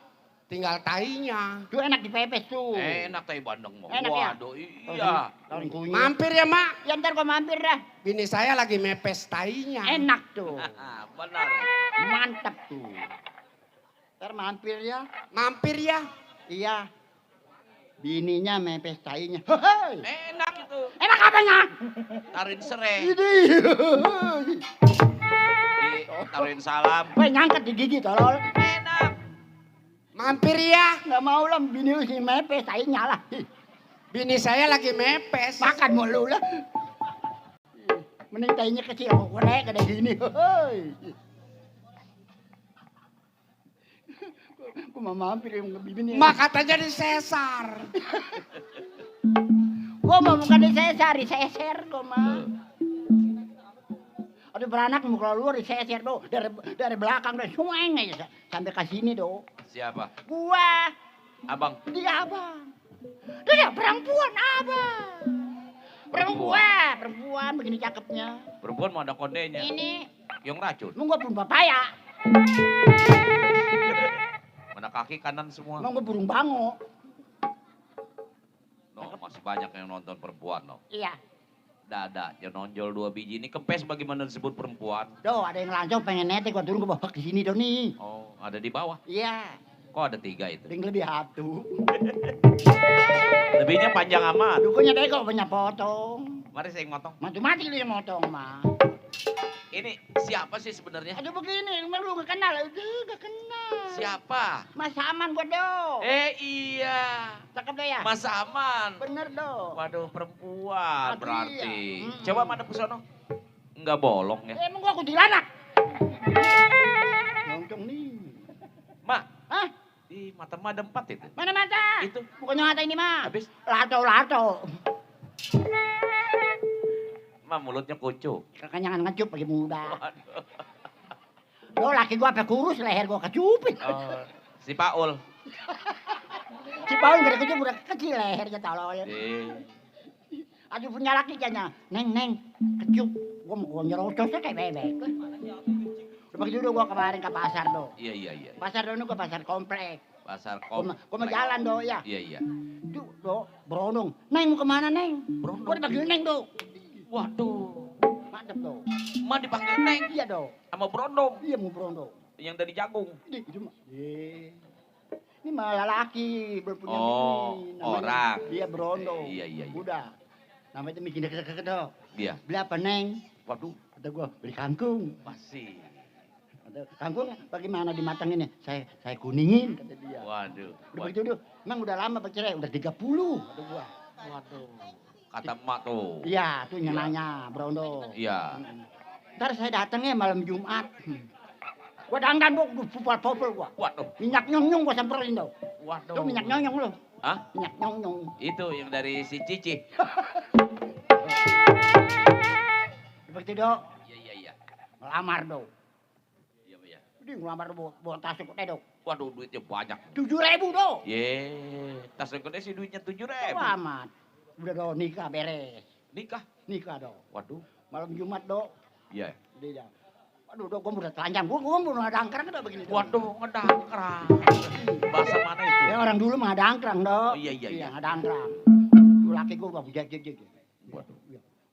tinggal tahinya. tuh enak dipepes tuh. Enak tai bandeng mau. Enak ya? Waduh, iya. Tahun kunyit. Mampir ya, Mak. Ya ntar gua mampir dah. Bini saya lagi mepes tahinya. Enak tuh. Benar. Mantap tuh. Ntar mampir ya. Mampir ya. Iya. Bininya mepes tainya. Hei. Enak itu. Enak apanya? Taruhin serai. Ini. Taruhin salam. Weh nyangket di gigi tolol. Enak. Mampir ya. Nggak mau lah bini lu si mepes tainya lah. Bini saya lagi mepes. Makan mulu lah. Mending tainya kecil kok korek ada gini. Hei. Aku mau mampir yang lebih bini. Mak katanya di sesar. Gua mau bukan diseser gua mah. Aduh beranak mau keluar diseser do dari belakang deh sueng aja sampai ke sini do. Siapa? Gua, Abang. dia abang. Dia perempuan abang. Perempuan begini cakepnya. Perempuan mau ada kondenya. Ini Yang racun. mau gua pun papaya. Mana kaki kanan semua. Mau gua burung bango. No, masih banyak yang nonton perempuan no. Iya. Dada, yang nonjol 2 biji ini kempes bagaimana disebut perempuan. Do ada yang lancong pengen netek gua turun gua bawa ke sini do nih. Oh, ada di bawah. Iya. Kok ada 3 itu? Ring lebih hatu. Lebihnya panjang amat. Dukunya deh kok banyak potong. Mari saya motong. Mati-mati dia motong mah. Ini siapa sih sebenarnya? Aduh begini, lu gak kenal. Aduh gak kenal. Siapa? Mas Aman gua do. Iya. Cakep deh ya? Mas Aman. Bener do. Waduh, perempuan Aduh, berarti. iya. Coba mana pesono? Enggak bolong ya. Emang gua kuntilanak. Loncong nih. Ma, Hah? di mata ma ada 4 itu. Mana mata? Itu. Bukannya mata ini mah. Habis. Lato. Ma mulutnya kucu. Kekenyangan ngecup lagi muda. Waduh. Do laki gua sampai kurus leher gua kecupin. Oh, si Paul. Si Paul gak kecup udah kecil lehernya tolol. Aduh punya laki kayaknya. Neng, kecup. Gua mau nyerocosnya kayak bebek. Udah begitu do gua kemarin ke pasar do. Iya. Pasar do gua pasar komplek. Pasar Gua komplek. mau jalan do ya. Iya. Duh, do, berondong. Neng mau kemana neng? Berondong. Gua dipanggil neng do. Waduh. Mantep do. Ma dipanggil Neng Iya do. sama Brondong Iya mau berondong. yang dari jagung. Itu mah. Ini malah laki belum punya Oh, bini. orang. Iya berondong. Iya. Udah. Namanya mikir deket-deket do. Iya. Beli apa neng? Waduh, Kata gua beli kangkung. masih. Kata, kangkung bagaimana dimatangin ya? Saya kuningin kata dia. Waduh. Udah begitu do. Emang udah lama bercerai? Udah 30 kata gua. Waduh. Kata emak tuh. Iya, tuh yang nanya, Brondo. Iya. Ntar saya datangnya malam Jumat. Gua dandan, gua pupal-popol gua. Waduh. Minyak nyong-nyong gua samperin do. Waduh. Tuh minyak nyong-nyong lo. Hah? Minyak nyong-nyong. Itu yang dari si Cici. Begitu do, Iya. ngelamar do. Iya. Dia ngelamar do, bawa tas kok do. Waduh, duitnya banyak. 7.000 do. Tas gede sih duitnya 7.000. Amat. Udah do, nikah beres. Nikah. do. Waduh. Malam Jumat do. Iya. Dia. Waduh do, gua udah telanjang. Gua udah dangkrang do begini. Do. Waduh, ngedangkrang. Bahasa mana itu? Ya orang dulu mah dangkrang do. Oh, iya. Iya, dangkrang. Tuh laki gua jag. Waduh.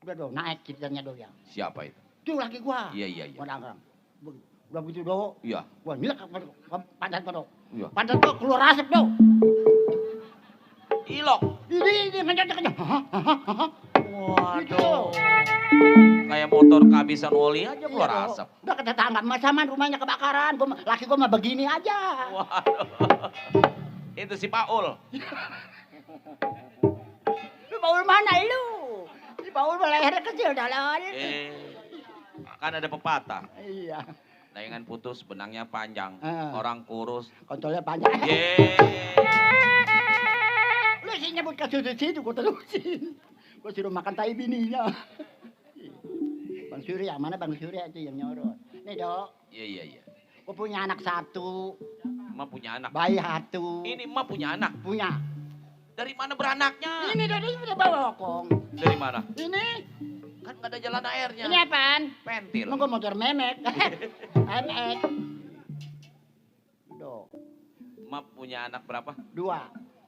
Udah do, naik ceritanya do ya. Siapa itu? Tuh laki gua. Iya. Mau dangkrang. Udah begitu do. Iya. Wah, nyelak pantat gua do. Iya. Pantat gua keluar asap do. Ilok. Ini kencang. Waduh. Kayak motor kehabisan oli aja keluar Iya, asap. Udah ke tetangga, Mas Saman rumahnya kebakaran. Laki gua mah begini aja. Waduh. Itu si Paul. Lu Paul mana lu? Si Paul mah lehernya kecil dalon. Kan ada pepatah. Iya. Layangan putus, benangnya panjang. Orang kurus. Kontolnya panjang. Lu sih nyebut ke situ, gua terusin. Gua suruh makan tai bininya. Bang Surya, mana Bang Surya itu yang nyorot. Nih, Dok. Iya. Gua punya anak 1. Emak punya anak. Bayi 1. Ini emak punya anak. Punya. Dari mana beranaknya? Ini Dok, ini udah bawa kong. Dari mana? Ini. Kan gak ada jalan airnya. Ini apaan? Pentil. Emang gua motor memek. Memek. Dok. Emak punya anak berapa? 2.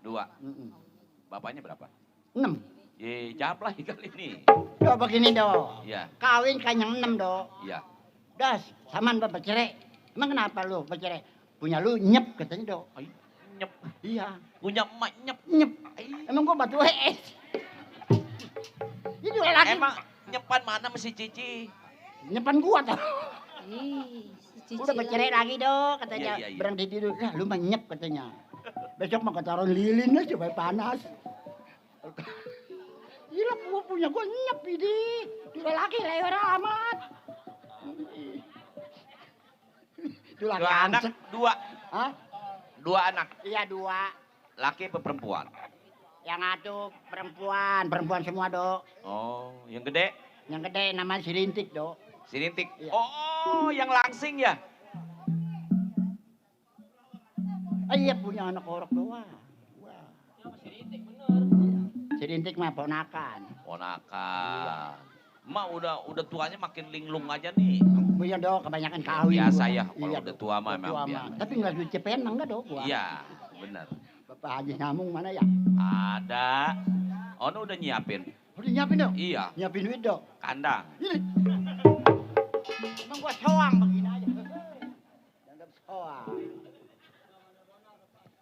2. Bapaknya berapa? 6. Jablay kali ini. Dok, begini, Dok. Iya. Kawin kan yang 6, Dok. Iya. Das, Saman bapak cerai. Emang kenapa lu bercerai? Punya lu nyep katanya, Dok. Ay, nyep. Iya. Punya emak nyep. Nyep. Ay. Emang gua batu es. Ini dua laki. Emang nyepan mana mesti Cici? Nyepan gua tau. Ih, si Cici Udah bercerai lagi, Dok, katanya. Iya. Berhenti tidur. Nah, lu mah nyep katanya. Besok mah ketaruh lilin lah supaya panas. Gila, gua nyep ini. Dua laki leher amat. Itu laki 2 anak, angsek. 2. Hah? 2 anak. Iya, 2. Laki apa perempuan? Yang atuh perempuan semua, Dok. Oh, yang gede? Yang gede namanya si Rintik, Dok. Si Rintik. Iya. Oh, yang langsing ya? Iya punya anak orok doang. Wah. Si Rintik mah ponakan. Ponakan. Emak udah tuanya makin linglung aja nih. Iya, Dok, kebanyakan kawin. Biasa gua. ya, kalau Iya, udah Dok. tua mah Udah memang tua biasa. mah. Tapi enggak duit cepean mah enggak, Dok, gua. Iya, bener. Bapak Haji Nyamung mana ya? Ada. Ono udah nyiapin. Udah nyiapin, Dok? Iya, Nyiapin duit, Dok. kandang. Ini. Emang gua soang begini aja. Dianggap soang.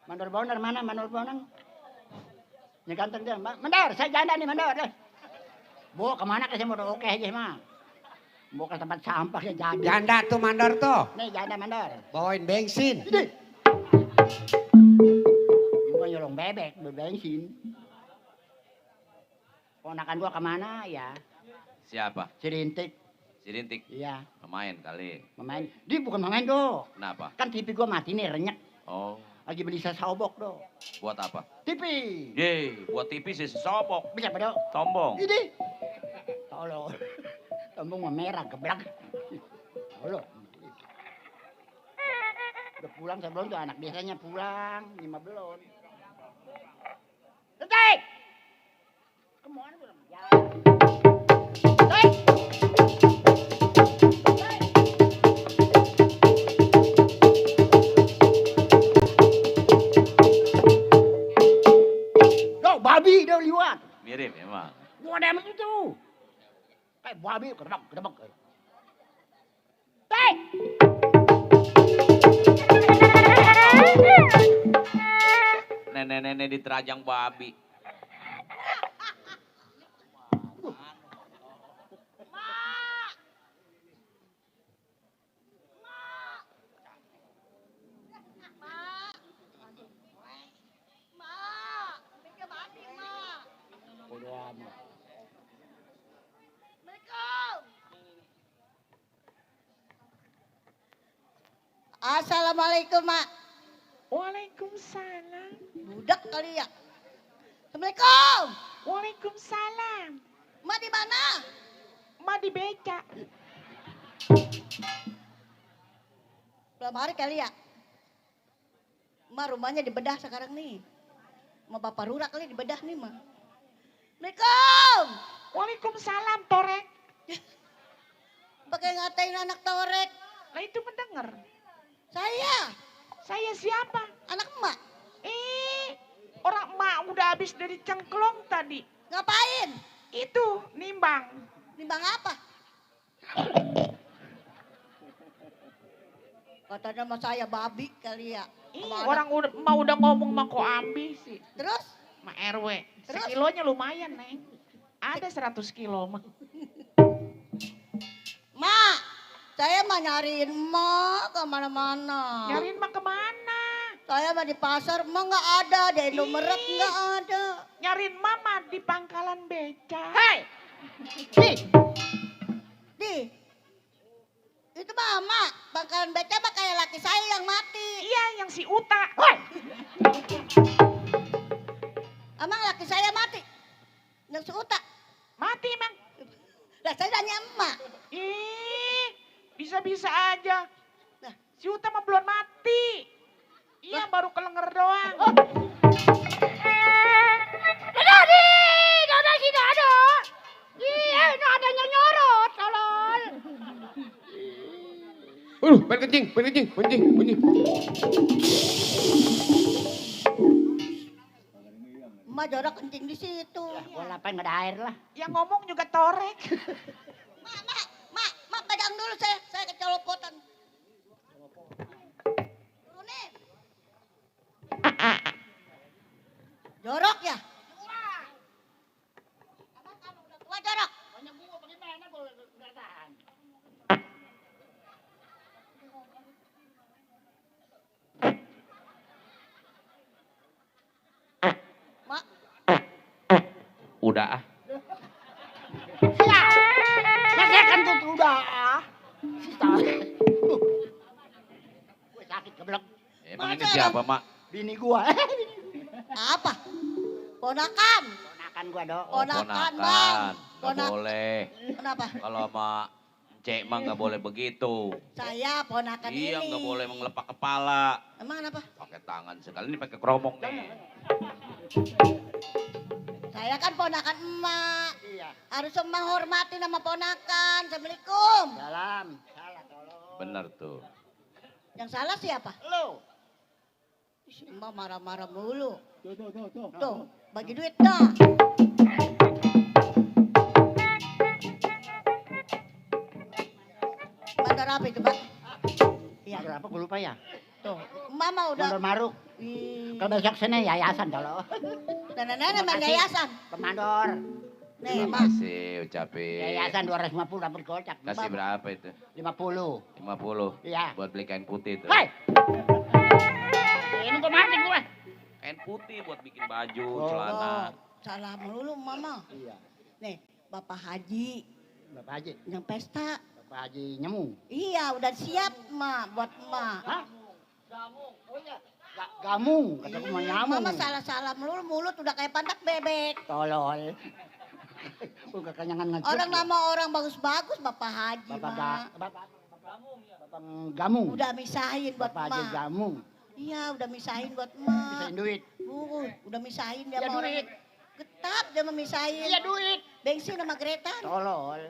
Mandor Bonar mana? Mandor Bonar? Ini ganteng dia. Mandor, saya janda nih, Mandor. Bu, kemana ke sini? Oke aja, mah. Bu ke tempat sampah ya janda. Janda tuh mandor tuh. Nih, janda Mandor. Bawain bensin. Ini. Gua nyolong bebek, bensin. Ponakan gua kemana ya? Siapa? Si Rintik. Si Rintik. Iya, Pemain kali. pemain. Dia bukan pemain, Dok. Kenapa? Kan TV gua mati nih, renyek. Oh, Lagi beli sasobok, Dok. buat apa? TV. Yeay, buat TV sih sobok. Bisa, Dok? Tombong. Ini. Tolong. Tombong mah merah, geblak. Tolong. Udah pulang sebelum tuh anak biasanya pulang. 5 belum. Detik! Kemana belum? Ya. Detik! Tuh, babi udah liwat. Mirip emang. Gua ada emang itu. Kayak babi kedebak. Hei! Nenek-nenek diterajang babi. Assalamualaikum, Mak. Waalaikumsalam. Budak kali ya. Assalamualaikum. Waalaikumsalam. Mak di mana? Ma di beca. Belum hari kali ya. Mak rumahnya dibedah sekarang nih. Sama Bapak Lurah kali dibedah nih, Mak. Assalamualaikum. Waalaikumsalam, Torek. Pakai ngatain anak torek. Lah itu mendengar. Saya Siapa? anak emak. Orang emak udah habis dari cengklong tadi. Ngapain? Itu nimbang. Nimbang apa? Katanya sama saya babi kali ya. Sama anak. Orang udah ngomong mah kok ambil sih. Terus? Ma RW. Terus? Sekilonya lumayan, Neng. Ada 100 kilo mah. Mak, saya mah nyariin emak kemana-mana. Nyariin mah kemana? Saya mah di pasar emak nggak ada, di Indomaret nggak ada. Nyariin mama di pangkalan beca. Hei, di, itu mah emak, bakalan beca mah kayak laki saya yang mati. Iya, yang si Uta. Emang laki saya mati, yang suuta. Mati, Mang. Lah saya tanya emak. Bisa-bisa aja. Nah. Si Uta mah belum mati. Iya, baru kelenger doang. Dada si Dado. Iya, nadanya nyorot, tolol. Pengen kencing. Emak jorok kencing di situ. Gua lapain nggak ada air lah. Yang ngomong juga Torek. Mak, pegang dulu saya kecelopotan. Turunin. Jorok ya? Emang kamu udah tua jorok? Banyak gua bagaimana gua nggak tahan. Mak, Udah ah. Saya kan tuh udah. Gue sakit keblek. Emang ini Masa siapa, Mak? Bini gua. apa? Ponakan. Ponakan gua dong. Ponakan, Bang. Nggak boleh. Kenapa? Kalau sama Cek mah nggak boleh begitu. Saya ponakan Iya ini. nggak boleh mengelepak kepala. Emang kenapa? Pakai tangan sekali ini pakai keromong nih. Saya kan ponakan emak. Iya. Harus menghormati nama ponakan. Assalamualaikum. Salam. Salah tolong. Bener tuh. Yang salah siapa? Lu. Si emak marah-marah mulu. Tuh, bagi duit dah. Bandar apa itu, Pak? Iya. Berapa gua lupa ya? Tuh, mama udah. Bandar Maruk. Ih, Kalau besok sini yayasan tolong. nenek-nenek main yayasan. Komandor. Nih, Terima Mak. kasih ucapin. Yayasan 250 dapat gocap. Kasih berapa itu? 50. 50. Iya. Buat beli kain putih tuh. Hei. Ini gua mati gua. Kain putih buat bikin baju, Oh. celana. Salah melulu, Mama. Iya. Nih, Bapak Haji Bapak Haji. yang pesta. Bapak Haji Nyemu. Iya, udah siap, Mak, buat Mak. Hah? Gamung. Oh iya. Gamung. Kata gua mau nyamung. Mama salah-salah melulu, mulut udah kayak pantat bebek. Tolol. Gua kekenyangan ngecek. Orang nama orang bagus-bagus, Bapak Haji, Mak. Bapak Gamung. Udah misahin buat Bapak Haji Mak. Gamung. Iya, udah misahin buat Mak. Bisain duit. Udah misahin dia Iya, sama orang. duit. Getap dia memisahin. Iya duit. Bensin sama Greta. Tolol.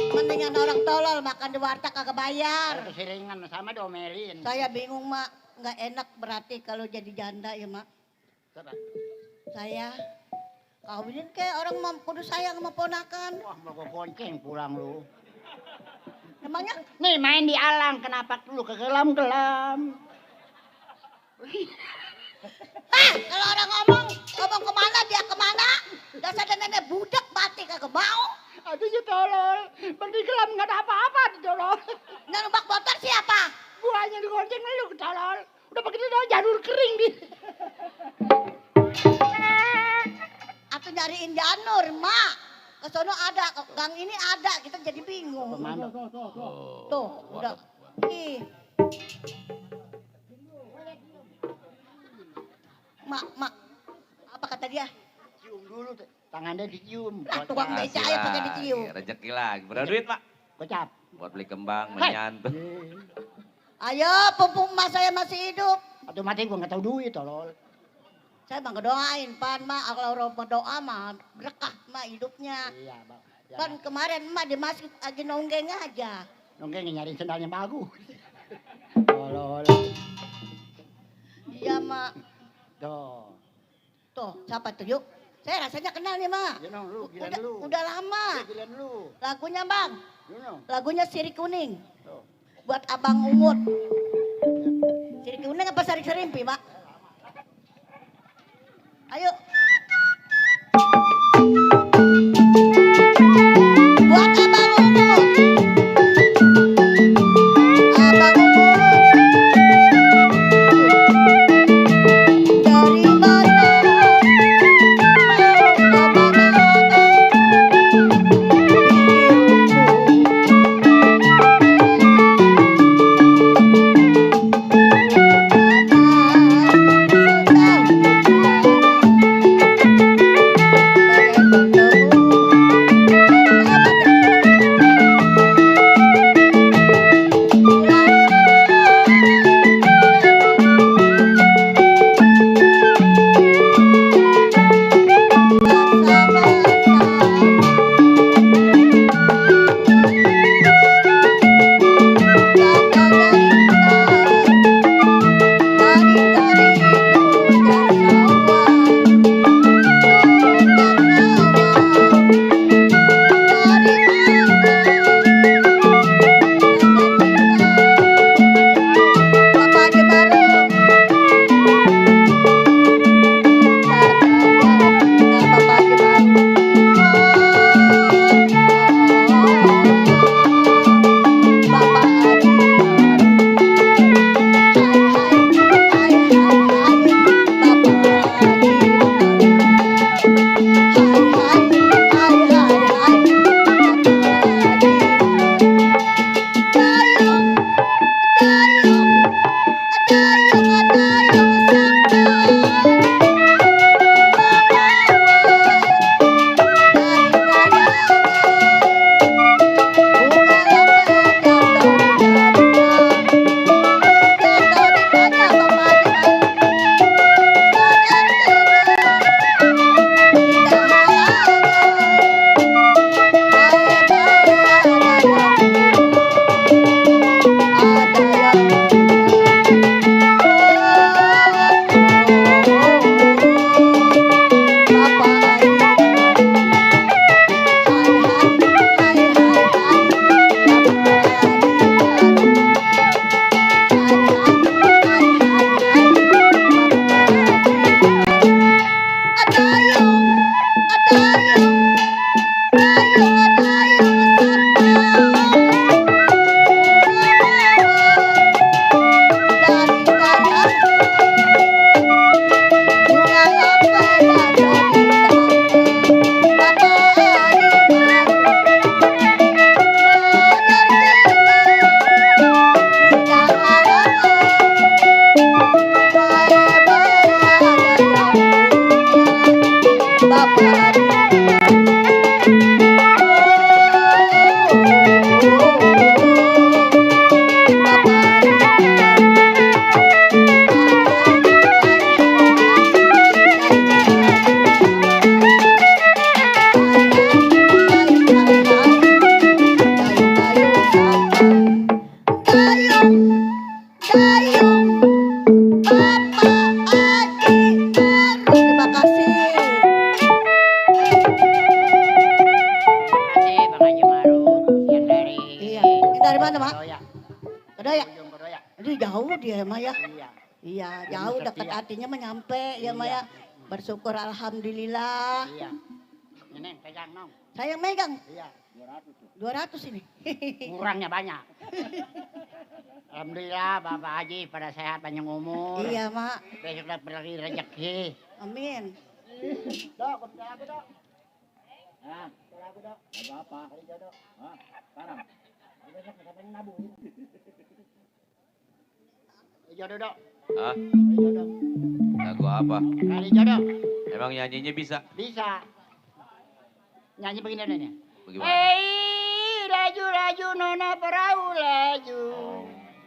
Mendingan orang tolol makan di warteg kagak bayar. Ada kesiringan sama domelin. Saya bingung, Mak. Nggak enak berarti kalau jadi janda ya, Mak. Saya kawinin kayak orang mau kudu sayang sama ponakan. Wah, mau gua gonceng pulang lu. Emangnya Nih main di alang, kenapa lu ke gelam-gelam? kalau orang ngomong kemana dia kemana. Dasar nenek budak mati kagak mau. Aduh ya tolol, berarti gelam nggak ada apa-apa di tolol. Yang numpak motor siapa? Gua hanya digonceng lu tolol. Udah begitu dong janur kering di. Atau nyariin janur, Mak. Kesono ada, ke gang ini ada, kita jadi bingung. Kemana? Tuh, udah. Ih. Mak, apa kata dia? Cium dulu, tangannya dicium. Lah, tukang beca aja pakai dicium. Rezeki lagi. Berapa duit, Pak? Gocap. Buat beli kembang, Hei. menyantu. Ayo, pumpung emas saya masih hidup. Atau mati gua nggak tahu duit tolol. Saya bang ngedoain, Pan, Mak. Kalau orang berdoa mah berkah, Mak, hidupnya. Iya, Bang. Ya, Kan kemarin Mak di masjid lagi nonggeng aja. nongkrong nyariin sendalnya bagus. Tolol. Iya, Mak. Tuh. Tuh, siapa tuh, yuk? Saya rasanya kenal nih, Mak. You know, lu, giliran Udah, lu. udah lama. Giliran lu. Lagunya, Bang. You know. Lagunya Sirih Kuning. Tuh. Buat Abang Umut. Sirih Kuning apa Sari Serimpi, Mak? Ayo. Buat Abang Umut. Abang Umut. Dari mana? Mau kemana abang? Bikinmu. Bang Haji Maruf yang dari Iya. Ini dari mana, Mak? Kedoya. Kedoya. Ujung Kedoya. Aduh jauh dia mah ya. Iya. Iya, jauh dekat hatinya menyampe ya Maya. Bersyukur alhamdulillah. Iya. Ini pegang nong. Saya yang megang. Iya. 200 ini. Kurangnya banyak. Alhamdulillah Bapak Haji pada sehat panjang umur. Iya, Mak. Besok dapat lagi rezeki. Amin. Dok, kopi aku dok. Nah, kopi aku dok. Ada apa? Hari jodoh. Hah? Sekarang. Besok kita nabung. Jodoh dok. Hah? Hari jodoh. Lagu apa? Hari jodoh. Emang nyanyinya bisa? Bisa. Nyanyi begini nih. Bagaimana? Hei, laju nona perahu laju.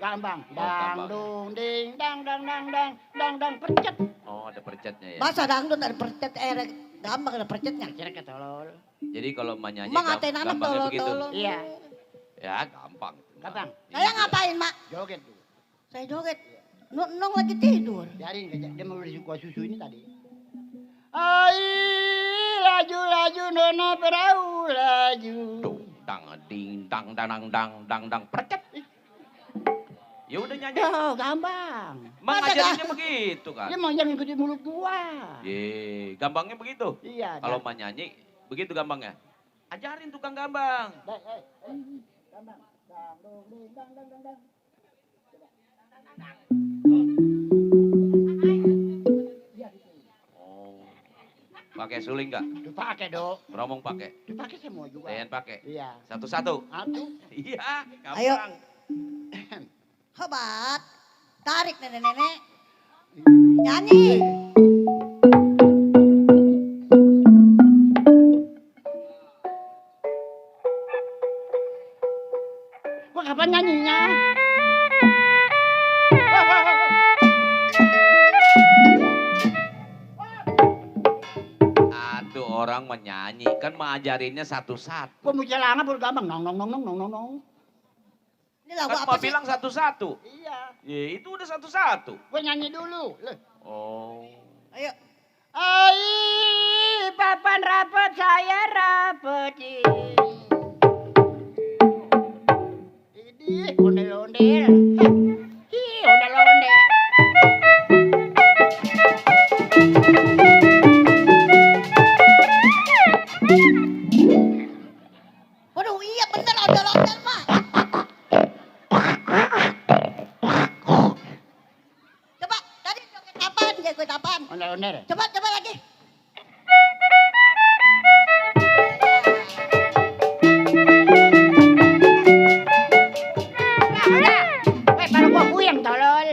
Gampang. Dang gampang. dung ding dang dang dang dang dang dang percet. Oh, ada percetnya ya. Masa dangdut ada percet gampang ada percetnya. Kira ketolol. Jadi kalau emak nyanyi Emang ngatain anak gampangnya begitu. tolol-tolol. Iya. Ya, gampang. Gampang. Saya ngapain, Mak? Joget tuh. Saya joget. Nong lagi tidur. Biarin dia mau beli susu ini tadi. Ai, laju nona perahu laju. Dung, dang, ding, dang, dang, dang, dang, dang, percet. Ya udah nyanyi. Oh, gampang. Emang Masa ngajarinnya begitu kan? Dia mau jangan ikutin mulut gua. Ye, gampangnya begitu. Iya. Kalau emak nyanyi, begitu gampangnya. Ajarin tukang gambang. Gampang. Dang dong ding dang dang dang dang. Oh. Pakai suling enggak? Dipakai, Dok. Beromong pakai. Dipakai semua juga. Dean pakai. Iya. Satu-satu. Atuh. Iya, Ayo. gampang. Hebat. Tarik nenek-nenek. Nyanyi. Gua kapan nyanyinya? Aduh, orang menyanyi kan mengajarinnya satu-satu. Gua mau celana baru gampang. Nong nong nong nong nong nong nong. Ini lagu Kan apa emak sih? bilang satu-satu. Iya. Ya, itu udah satu-satu. Gua nyanyi dulu. Loh. Oh. Ayo. Ai, papan rapet saya rapetin. Ini ondel-ondel. Hi, ondel-ondel. Waduh, iya bener ondel-ondel, Mak. Coba, tadi joget apaan? Ondel-ondel. Coba lagi. Kalau gua puyeng tolol.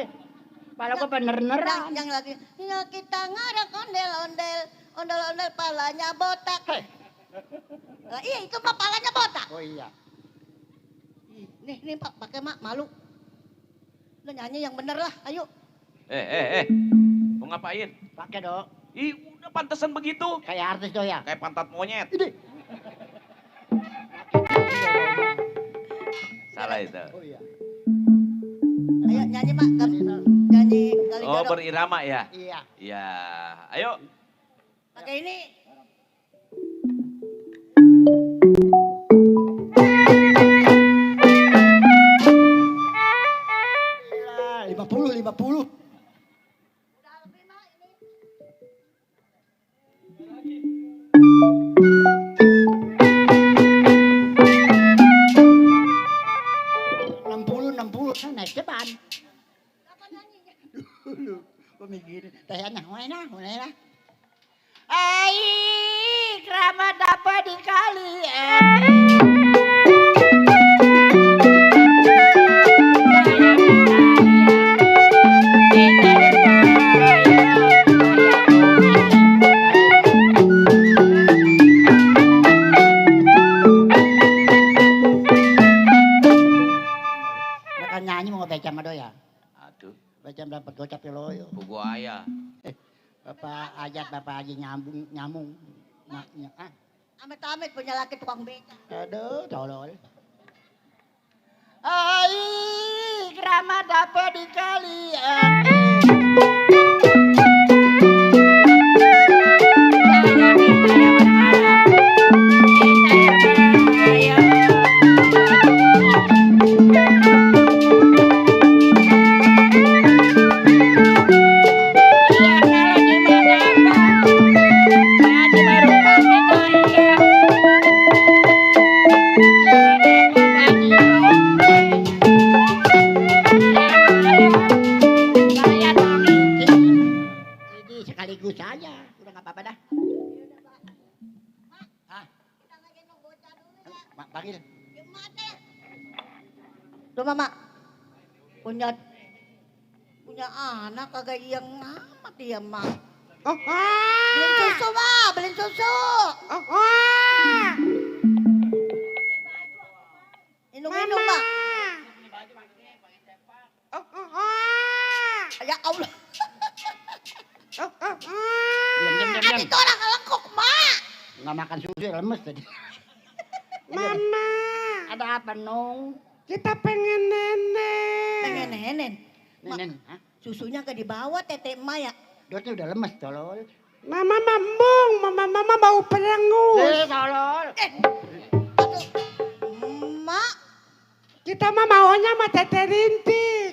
Kalau gua bener-beneran. Yang lagi. Ya kita ngarak ondel-ondel palanya botak. Lah, iya itu mah palanya botak. Oh iya. Nih Pak, pakai Mak, malu. Lu nyanyi yang bener lah, ayo. Mau ngapain? Pakai, Dok. Ih, udah pantesan begitu. Kayak artis doya. Kayak pantat monyet. Ini. Salah itu. Oh iya. Ayo nyanyi Mak, nyanyi kali Oh, jodoh. berirama ya? Iya. Ya, ayo. Pakai ini. Gila, 50. Udah lebih Mak ini. Enam puluh. Naik depan. Kapan nyanyinya? Dulu. Gua mikirin. Tayanya, mana? Ai, keramat dapat dikali. Mereka nyanyi mau baca sama doya. Aduh, Baca dapat gocap loyo. buku ayah. Bapak Ajat, Bapak Haji nyamung. Amit-amit punya laki tukang beca. Aduh, tolol. Ai, keramat dapat dikali. Saya Panggil. Tuh mama, punya anak kagak yang amat dia mak. Beliin susu mak, beliin susu. Minum mak. Ya Allah. Diam. Kan itu orang lekuk mak. Nggak makan susu lemes tadi. Mama, Ada apa Nong? kita pengen nenek. Pengen nenen. Nenen, hah? Susunya ke dibawa tete emak ya. Dotnya udah lemes tolol. Mama mambung, mama bau perengus. Tolol. Aduh. Mak, Kita mah maunya sama tete rintik.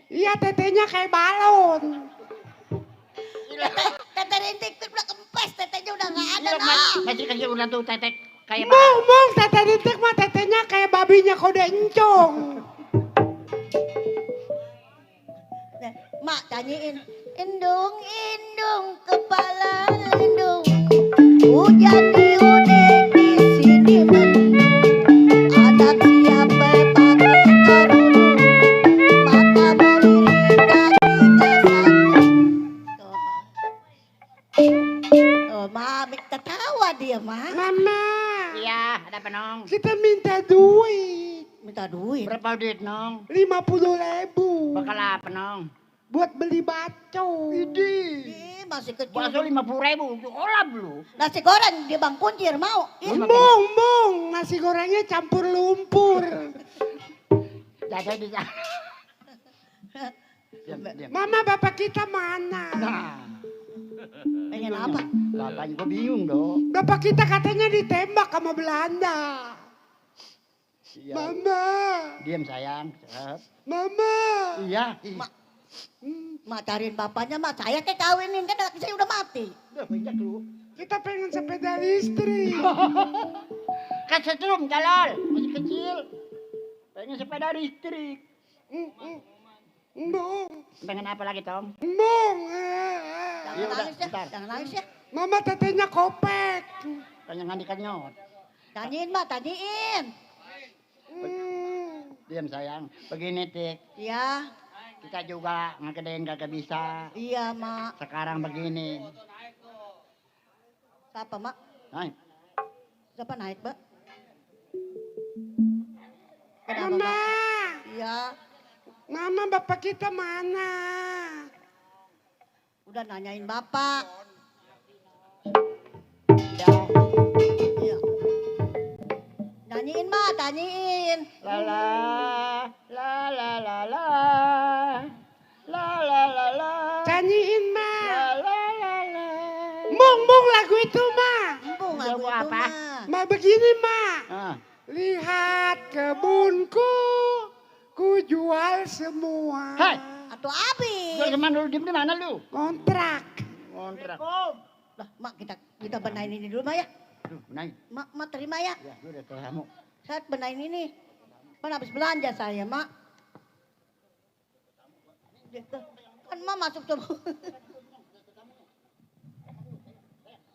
Iya tetenya kayak balon. tete rintik itu udah kempes, tetenya udah nggak ada Iya, nah. masih kecil udah tuh tetek kayak Mung, tete rintik mah tetenya kayak babinya kode encong. Nah, mak tanyain, indung kepala lindung, hujan di udik di sini mendung, anak siapa pakai kerudung, mata berdiri kaki tersandung. Tuh, mak ketawa dia mak. Mama, Iya, ada apa Nong? kita minta duit. Minta duit. Berapa duit Nong? 50.000 Bakal apa Nong? buat beli baco. Ih, masih kecil. Bakso 50.000, olah belum? Nasi goreng di Bang Kuncir mau. Ih, Mung, nasi gorengnya campur lumpur. Jadi di sana. Diam. Mama bapak kita mana? Nah, pengen apa? bapaknya gue bingung dong. Bapak kita katanya ditembak sama Belanda. Iya. Mama, Diam sayang. Cep. mama. Iya. Mak cariin bapaknya, mak saya kayak kawinin kan anak saya udah mati. Udah banyak lu. Kita pengen sepeda listrik. Kan setrum Jalal, masih kecil. Pengen sepeda listrik. Mung, Pengen apa lagi Tom? mung. Jangan Iya, udah, nangis ya, bentar. jangan nangis ya. Mama tetenya kopek. Pengen ngandi-kanyot. Tanyain mak, tanyain. Diam sayang. Begini Tik, Iya, kita juga ngegedein kagak bisa. iya mak. Sekarang begini. Siapa mak? Naik. Siapa naik mbak? Kenapa Mama, mak? Iya, mama bapak kita mana? udah nanyain bapak. Ya. Iya. Nanyain mak, tanyain. La la la la la la la la la la Canyiin ma. la la la la. Mung lagu itu ma. Empung Lagu aku itu apa? mak. Ma begini ma. Ah, Lihat kebunku, ku jual semua. Hai. Atau abi. Jual kemana lu? Diem di mana lu? Kontrak. Kontrak. Lah mak kita benahin ini dulu mak ya. Aduh, naik. Mak terima ya. Ya, lu udah kamu. Saya benahin ini. Kan habis belanja saya, Mak. Gitu. Kan Mak masuk tuh.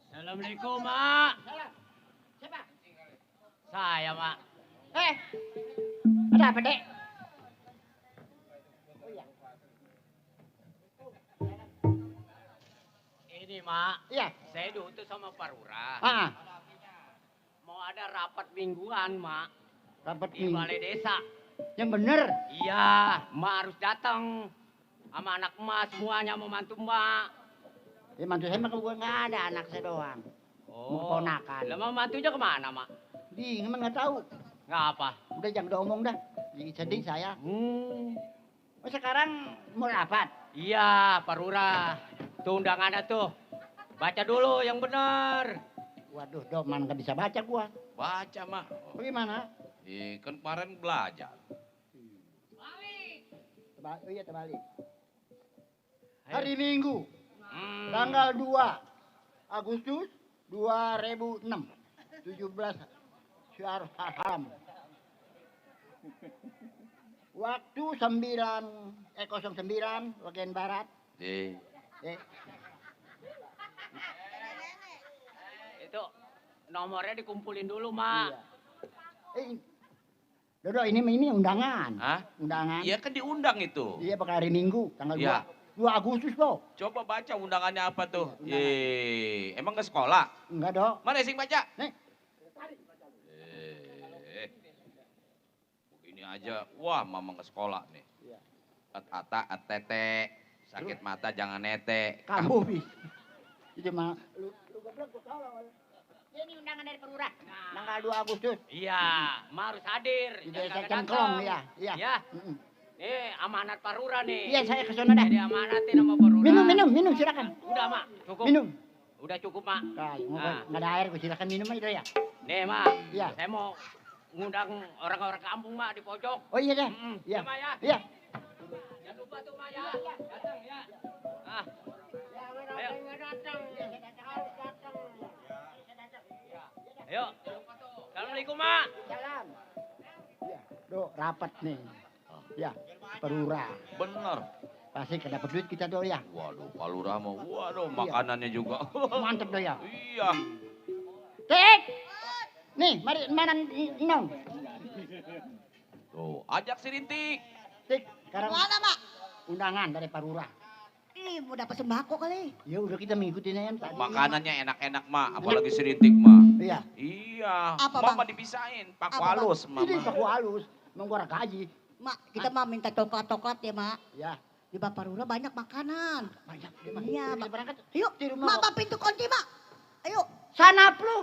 Assalamualaikum, Mak. Siapa? Saya, Mak. Ada apa, Dek? Ini, Mak. Iya. Saya diutus sama Pak Lurah. Ah, Mau ada rapat mingguan, Mak. rapat Di minggu. balai desa. Yang bener. Iya, Mak harus datang. Sama anak emak semuanya mau mantu Mak. Ya, mantu saya mah gue nggak ada, anak saya doang. Mau ponakan. Lama mantunya kemana, Mak? Di, emang nggak tahu. Nggak apa. Udah jangan diomong dah. Jadi sedih saya. Oh, sekarang mau rapat. Iya, Pak Lurah. Tuh undangannya tuh. Baca dulu yang benar. Waduh, dong, mana nggak bisa baca gua. Baca mah. Bagaimana? Kan kemarin belajar. Oh iya, terbalik. Hari Minggu, Hmm. tanggal 2 Agustus 2006. 17 Syahrir Haram. Waktu 09 bagian barat. Eh, Itu nomornya dikumpulin dulu, Mak. Iya. Dodo ini undangan. Hah? Undangan. Iya kan diundang itu. Iya bakal hari Minggu tanggal Iya. 2 Agustus loh. Coba baca undangannya apa tuh? Iya, Emang ke sekolah? Enggak dong. Mana sing baca? Nih. Begini aja. Wah, mamang ke sekolah nih. Iya. Ata, tete, sakit mata jangan nete. Kamu bi. Itu mah. Ini undangan dari perurah. Tanggal 2 Agustus. Iya, Ma harus hadir. Di Jangan desa kagak Cengklong datang. ya. Iya. Ya, Mm-mm. nih amanat Parura nih. Iya saya ke sana dah. Jadi amanatin sama Parura. Minum silakan. Udah, Mak. Cukup. Minum. Udah cukup, Mak. Nah, Nah. nggak ada air, silakan minum aja ya. Nih, Mak. Iya. Saya mau ngundang orang-orang kampung, Mak, di pojok. Oh iya deh. Mm-mm. Iya. Ya, Mak, ya. Iya. Jangan lupa tuh, Mak, ya. Datang, ya. Ah. Ayo. Ayo. Assalamualaikum, Mak. Salam. Iya. Do rapat nih. Ya, perura. Bener. Pasti dapat duit kita do ya. Waduh, Palura mau. Waduh, makanannya juga. Mantep do ya. Iya. Tik. Nih, mari mana Nong? Tuh, ajak si Rintik. Tik, sekarang Mana, Mak? undangan dari Parura. Ih, mau dapat sembako kali. Ya udah kita mengikutin aja tadi. Makanannya enak-enak, Mak. Apalagi si Rintik, Mak. Iya. Iya. Apa, Mama Bang? dipisahin. Paku Apa, Bang? halus, Ini Mama. paku halus, menggoreng gaji. Mak, kita mah minta coklat-coklat ya, Mak. Ya, Di Bapak Rura banyak makanan. banyak. Iya, Kita Mak. berangkat. Yuk, Di rumah. Mak, pintu kunci, Mak. Ayo. Sanap lu.